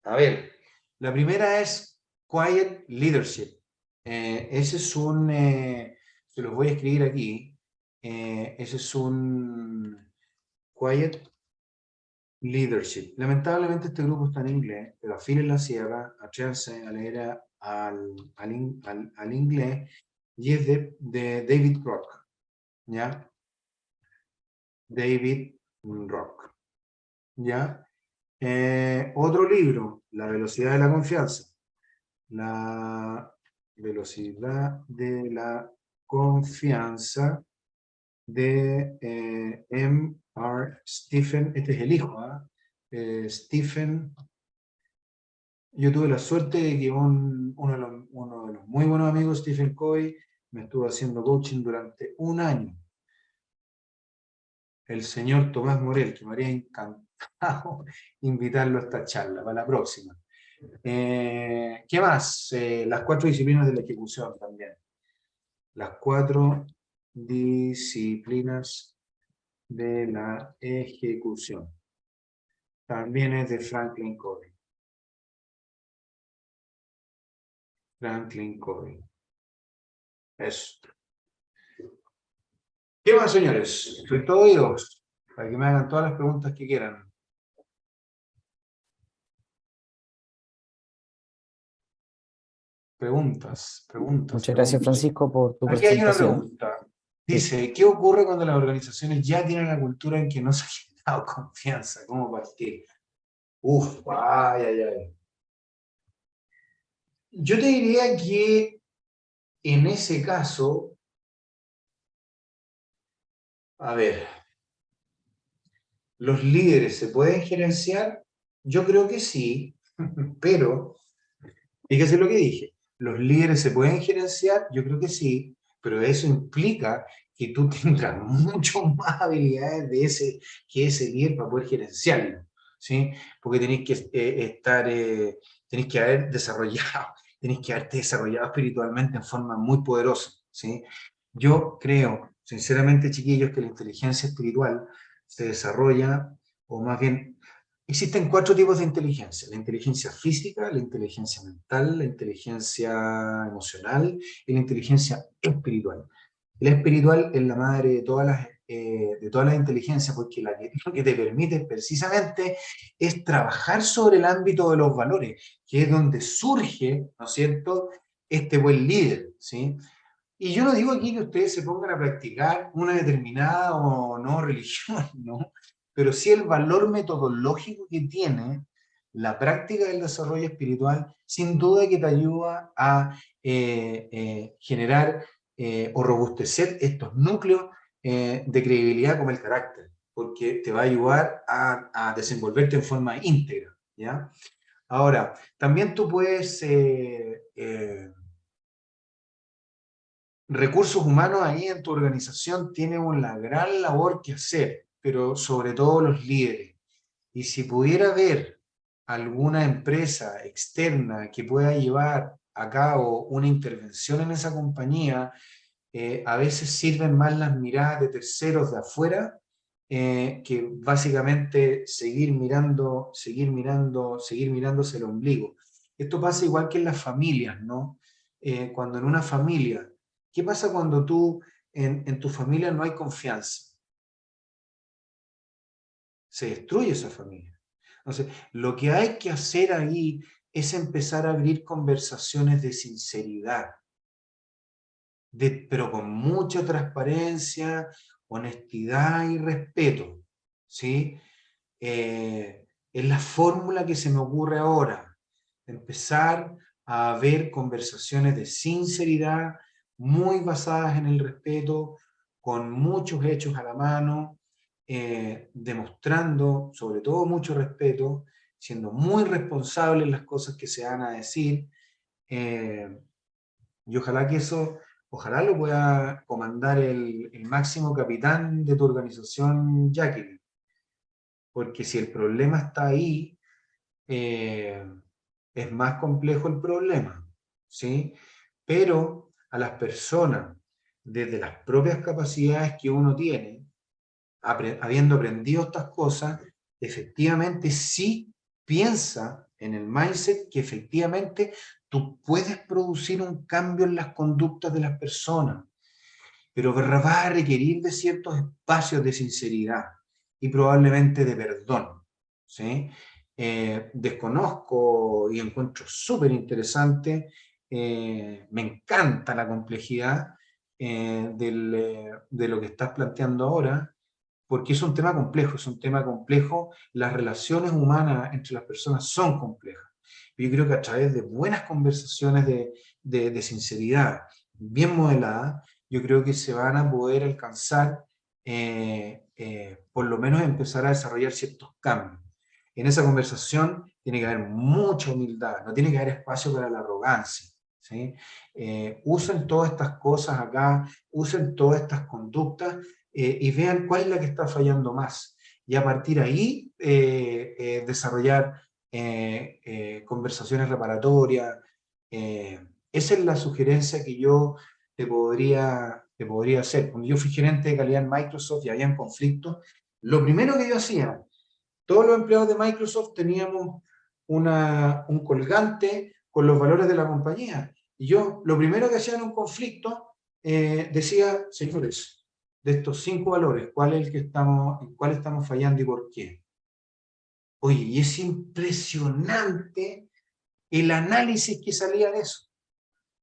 A ver, la primera es Quiet Leadership. Ese es se los voy a escribir aquí, ese es un Quiet Leadership. Lamentablemente este grupo está en inglés, pero afilen la sierra, atrévanse a leer al inglés, y es de David Rock, ¿ya? David Rock, ¿ya? Otro libro, La velocidad de la confianza. La velocidad de la confianza de M.R. Stephen, este es el hijo, Stephen. Yo tuve la suerte de que uno de los muy buenos amigos, Stephen Covey, me estuvo haciendo coaching durante un año. El señor Tomás Morel, que me habría encantado invitarlo a esta charla, para la próxima. ¿Qué más? Las 4 disciplinas de la ejecución también. Las 4 disciplinas de la ejecución. También es de Franklin Covey. Franklin Covey. Eso. ¿Qué más, señores? Soy todo oídos para que me hagan todas las preguntas que quieran. Preguntas. Muchas gracias, Francisco, por tu Aquí hay una presentación. pregunta. Dice, ¿qué ocurre cuando las organizaciones ya tienen la cultura en que no se ha generado confianza? ¿Cómo partir? Uf, ay, ay, ay. Yo te diría que en ese caso, a ver, ¿los líderes se pueden gerenciar? Yo creo que sí, pero, fíjese lo que dije, ¿los líderes se pueden gerenciar? Yo creo que sí, pero eso implica que tú tengas mucho más habilidades que ese líder para poder gerenciarlo, ¿sí? Porque tenéis que tenéis que haber desarrollado, tenéis que haberte desarrollado espiritualmente en forma muy poderosa, ¿sí? Yo creo, sinceramente, chiquillos, que la inteligencia espiritual se desarrolla, o más bien Existen 4 tipos de inteligencia: la inteligencia física, la inteligencia mental, la inteligencia emocional y la inteligencia espiritual. La espiritual es la madre de todas las inteligencias, porque lo que te permite precisamente es trabajar sobre el ámbito de los valores, que es donde surge, ¿no es cierto?, este buen líder, ¿sí? Y yo no digo aquí que ustedes se pongan a practicar una determinada o no religión, ¿no? Pero sí el valor metodológico que tiene la práctica del desarrollo espiritual, sin duda que te ayuda a generar o robustecer estos núcleos de credibilidad como el carácter, porque te va a ayudar a desenvolverte en forma íntegra, ¿ya? Ahora, también tú puedes recursos humanos ahí en tu organización tienen una gran labor que hacer, pero sobre todo los líderes. Y si pudiera haber alguna empresa externa que pueda llevar a cabo una intervención en esa compañía, a veces sirven más las miradas de terceros de afuera, que básicamente seguir mirándose el ombligo. Esto pasa igual que en las familias, ¿no? Cuando en una familia, ¿qué pasa cuando en tu familia no hay confianza? Se destruye esa familia. Entonces, lo que hay que hacer ahí es empezar a abrir conversaciones de sinceridad, pero con mucha transparencia, honestidad y respeto, ¿sí? Es la fórmula que se me ocurre ahora, empezar a ver conversaciones de sinceridad, muy basadas en el respeto, con muchos hechos a la mano, demostrando sobre todo mucho respeto, siendo muy responsables en las cosas que se van a decir, eh, y ojalá que eso, ojalá lo pueda comandar el máximo capitán de tu organización, Jacqueline, porque si el problema está ahí, eh, es más complejo el problema, ¿sí? Pero a las personas, desde las propias capacidades que uno tiene, habiendo aprendido estas cosas, efectivamente sí piensa en el mindset que efectivamente tú puedes producir un cambio en las conductas de las personas, pero va a requerir de ciertos espacios de sinceridad y probablemente de perdón, ¿sí? Desconozco y encuentro súper interesante, me encanta la complejidad de lo que estás planteando ahora, porque es un tema complejo, las relaciones humanas entre las personas son complejas. Yo creo que a través de buenas conversaciones de sinceridad, bien modeladas, yo creo que se van a poder alcanzar, por lo menos empezar a desarrollar ciertos cambios. En esa conversación tiene que haber mucha humildad, no tiene que haber espacio para la arrogancia, ¿sí? Usen todas estas cosas acá, usen todas estas conductas, y vean cuál es la que está fallando más. Y a partir de ahí desarrollar conversaciones reparatorias. Esa es la sugerencia que yo te podría hacer. Cuando yo fui gerente de calidad en Microsoft y había conflictos, lo primero que yo hacía, todos los empleados de Microsoft teníamos un colgante con los valores de la compañía. Y yo, lo primero que hacía en un conflicto, decía, señores, de estos 5 valores, ¿cuál es el que en cuál estamos fallando y por qué? Oye, y es impresionante el análisis que salía de eso.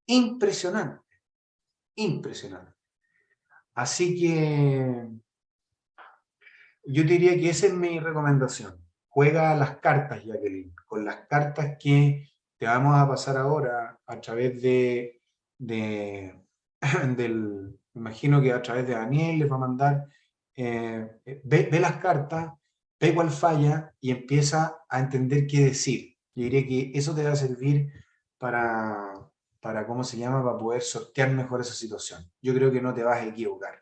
Impresionante, impresionante. Así que yo diría que esa es mi recomendación. Juega a las cartas, Jacqueline, con las cartas que te vamos a pasar ahora a través de me imagino que a través de Daniel les va a mandar, ve las cartas, ve cuál falla y empieza a entender qué decir. Yo diría que eso te va a servir para ¿cómo se llama?, para poder sortear mejor esa situación. Yo creo que no te vas a equivocar.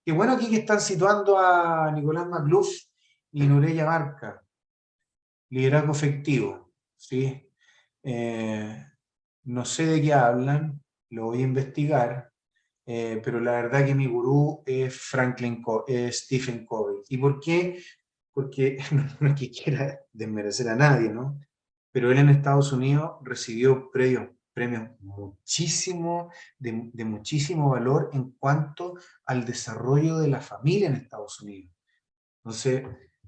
Qué bueno aquí que están situando a Nicolás Macluf y Nureya Barca, liderazgo efectivo, ¿sí? Eh, no sé de qué hablan, lo voy a investigar, pero la verdad que mi gurú es es Stephen Covey. ¿Y por qué? porque no es que quiera desmerecer a nadie, ¿no? Pero él en Estados Unidos recibió premios muchísimo, de muchísimo valor en cuanto al desarrollo de la familia en Estados Unidos. Entonces,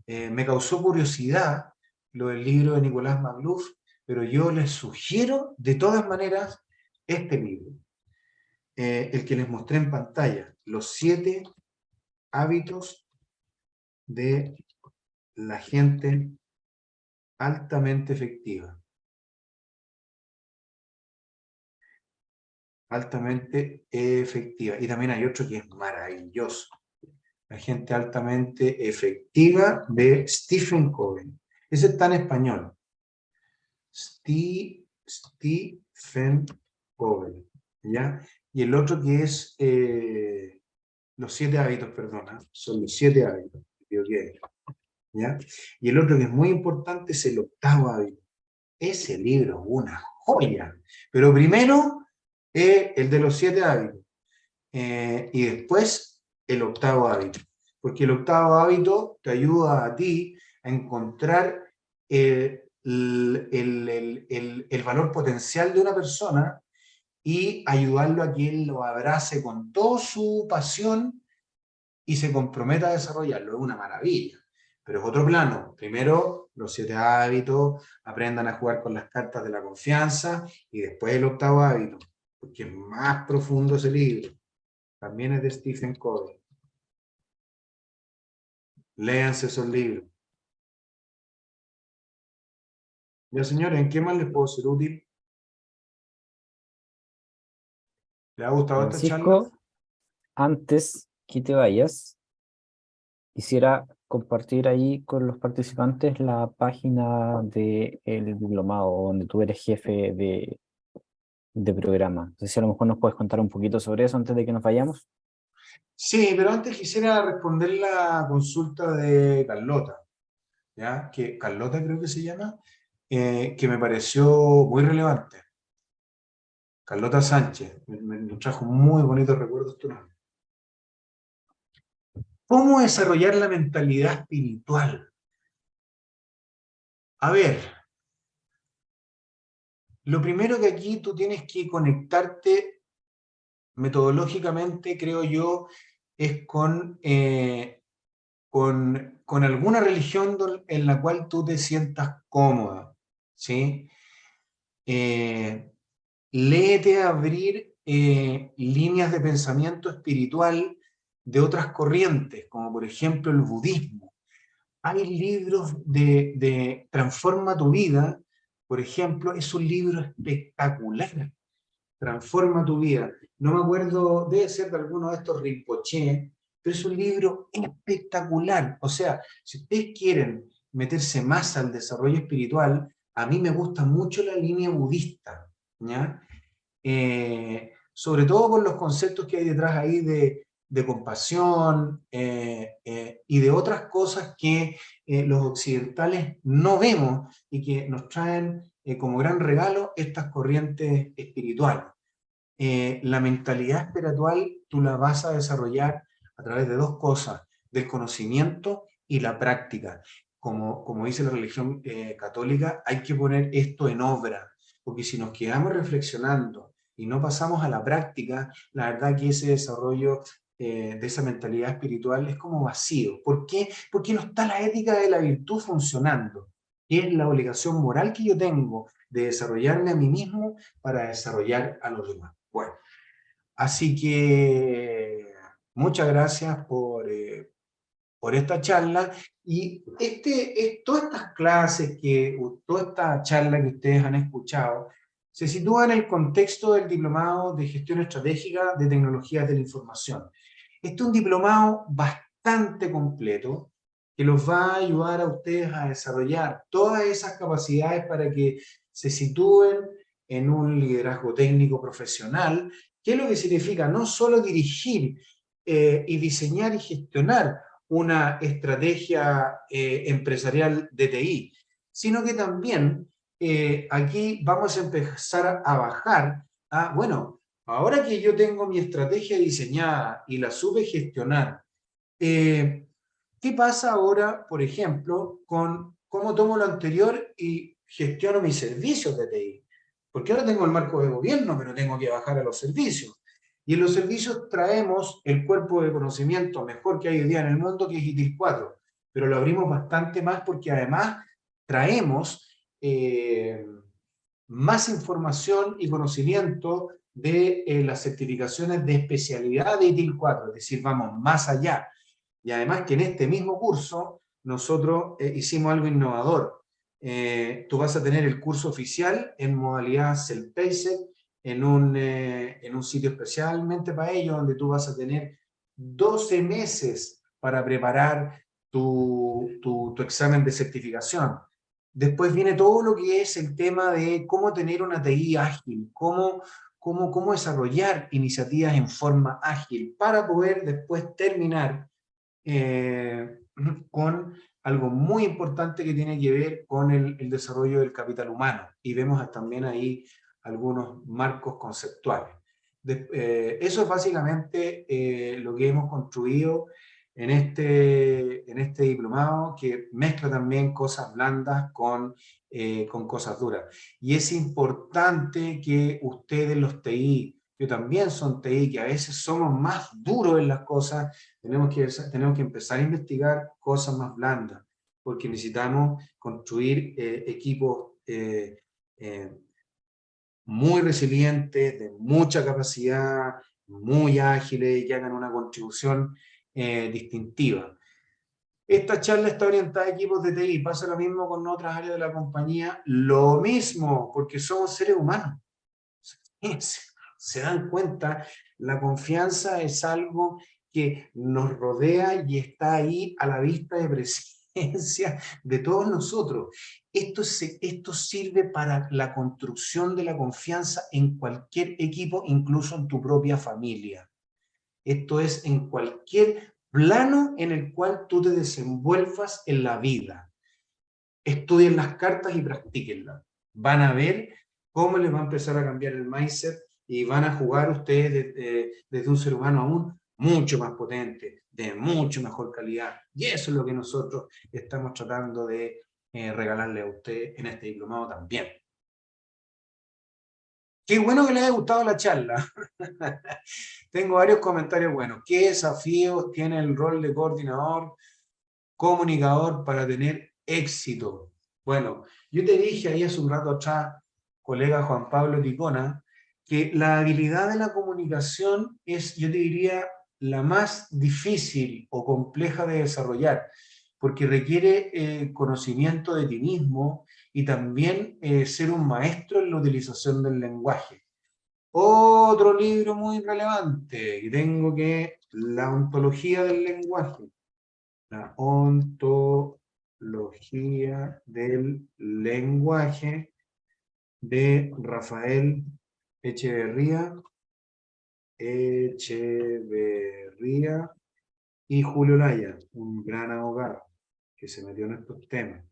me causó curiosidad lo del libro de Nicolás Maglouf, pero yo les sugiero de todas maneras este libro, el que les mostré en pantalla, Los 7 hábitos de la gente altamente efectiva. Altamente efectiva. Y también hay otro que es maravilloso. La gente altamente efectiva de Stephen Covey. Ese está en español. Stephen Covey. ¿Ya? Y el otro que es los 7 hábitos, perdona. Son los 7 hábitos. ¿Ya? Y el otro que es muy importante es el 8º hábito. Ese libro es una joya. Pero primero, el de los 7 hábitos. Y después, el 8º hábito. Porque el 8º hábito te ayuda a ti a encontrar el valor potencial de una persona y ayudarlo a que él lo abrace con toda su pasión y se comprometa a desarrollarlo. Es una maravilla. Pero es otro plano. Primero, los 7 hábitos, aprendan a jugar con las cartas de la confianza, y después el 8º hábito, porque es más profundo ese libro. También es de Stephen Covey. Léanse esos libros. Ya, señores, ¿en qué más les puedo ser útil? ¿Les ha gustado esta charla? Francisco, antes que te vayas, quisiera compartir ahí con los participantes la página del diplomado, donde tú eres jefe de programa. No sé si a lo mejor nos puedes contar un poquito sobre eso antes de que nos vayamos. Sí, pero antes quisiera responder la consulta de Carlota, ¿ya? Que Carlota creo que se llama, que me pareció muy relevante. Carlota Sánchez, me trajo muy bonitos recuerdos tu nombre. ¿Cómo desarrollar la mentalidad espiritual? A ver, lo primero que aquí tú tienes que conectarte metodológicamente, creo yo, es con alguna religión en la cual tú te sientas cómoda, ¿sí? Léete a abrir líneas de pensamiento espiritual de otras corrientes, como por ejemplo el budismo. Hay libros de Transforma tu vida, por ejemplo, es un libro espectacular. Transforma tu vida. No me acuerdo, debe ser de alguno de estos Rinpoché, pero es un libro espectacular. O sea, si ustedes quieren meterse más al desarrollo espiritual, a mí me gusta mucho la línea budista, ¿ya? Sobre todo con los conceptos que hay detrás ahí de compasión y de otras cosas que los occidentales no vemos y que nos traen como gran regalo estas corrientes espirituales. La mentalidad espiritual tú la vas a desarrollar a través de dos cosas, del conocimiento y la práctica. Como dice la religión católica, hay que poner esto en obra, porque si nos quedamos reflexionando y no pasamos a la práctica, la verdad que ese desarrollo de esa mentalidad espiritual es como vacío. ¿Por qué? Porque no está la ética de la virtud funcionando, que es la obligación moral que yo tengo de desarrollarme a mí mismo para desarrollar a los demás. Bueno, así que muchas gracias por esta charla y todas estas clases, toda esta charla que ustedes han escuchado, se sitúa en el contexto del Diplomado de Gestión Estratégica de Tecnologías de la Información. Este es un diplomado bastante completo que los va a ayudar a ustedes a desarrollar todas esas capacidades para que se sitúen en un liderazgo técnico profesional, que es lo que significa no solo dirigir y diseñar y gestionar una estrategia empresarial de TI, sino que también aquí vamos a empezar a bajar a, bueno, ahora que yo tengo mi estrategia diseñada y la supe gestionar, eh, ¿Qué pasa ahora, por ejemplo, con cómo tomo lo anterior y gestiono mis servicios de TI? Porque ahora tengo el marco de gobierno, pero tengo que bajar a los servicios. Y en los servicios traemos el cuerpo de conocimiento mejor que hay hoy día en el mundo, que es ITIL 4. Pero lo abrimos bastante más porque además traemos más información y conocimiento de las certificaciones de especialidad de ITIL 4, es decir, vamos más allá. Y además que en este mismo curso nosotros hicimos algo innovador. Tú vas a tener el curso oficial en modalidad self-paced, en un sitio especialmente para ello, donde tú vas a tener 12 meses para preparar tu examen de certificación. Después viene todo lo que es el tema de cómo tener una TI ágil, cómo desarrollar iniciativas en forma ágil para poder después terminar eh, con algo muy importante que tiene que ver con el desarrollo del capital humano. Y vemos también ahí algunos marcos conceptuales. Eso es básicamente lo que hemos construido en este diplomado, que mezcla también cosas blandas con cosas duras. Y es importante que ustedes, los TI, que también son TI, que a veces somos más duros en las cosas, tenemos que empezar a investigar cosas más blandas, porque necesitamos construir equipos muy resilientes, de mucha capacidad, muy ágiles, que hagan una contribución distintiva. Esta charla está orientada a equipos de TI, pasa lo mismo con otras áreas de la compañía, lo mismo, porque somos seres humanos. Se dan cuenta, la confianza es algo que nos rodea y está ahí a la vista de presencia de todos nosotros. Esto sirve para la construcción de la confianza en cualquier equipo, incluso en tu propia familia. Esto es en cualquier plano en el cual tú te desenvuelvas en la vida. Estudien las cartas y practíquenlas. Van a ver cómo les va a empezar a cambiar el mindset y van a jugar ustedes desde un ser humano aún mucho más potente, de mucho mejor calidad. Y eso es lo que nosotros estamos tratando de regalarle a usted en este diplomado también. Qué bueno que les haya gustado la charla. Tengo varios comentarios buenos. ¿Qué desafíos tiene el rol de coordinador, comunicador para tener éxito? Bueno, yo te dije ahí hace un rato atrás, colega Juan Pablo Ticona, que la habilidad de la comunicación es, yo te diría, la más difícil o compleja de desarrollar, porque requiere conocimiento de ti mismo y también ser un maestro en la utilización del lenguaje. Otro libro muy relevante que tengo, que La ontología del lenguaje. La ontología del lenguaje, de Rafael Echeverría, y Julio Olaya, un gran abogado que se metió en estos temas.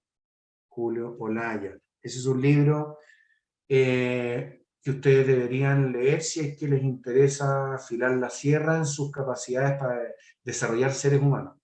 Julio Olaya. Ese es un libro que ustedes deberían leer si es que les interesa afilar la sierra en sus capacidades para desarrollar seres humanos.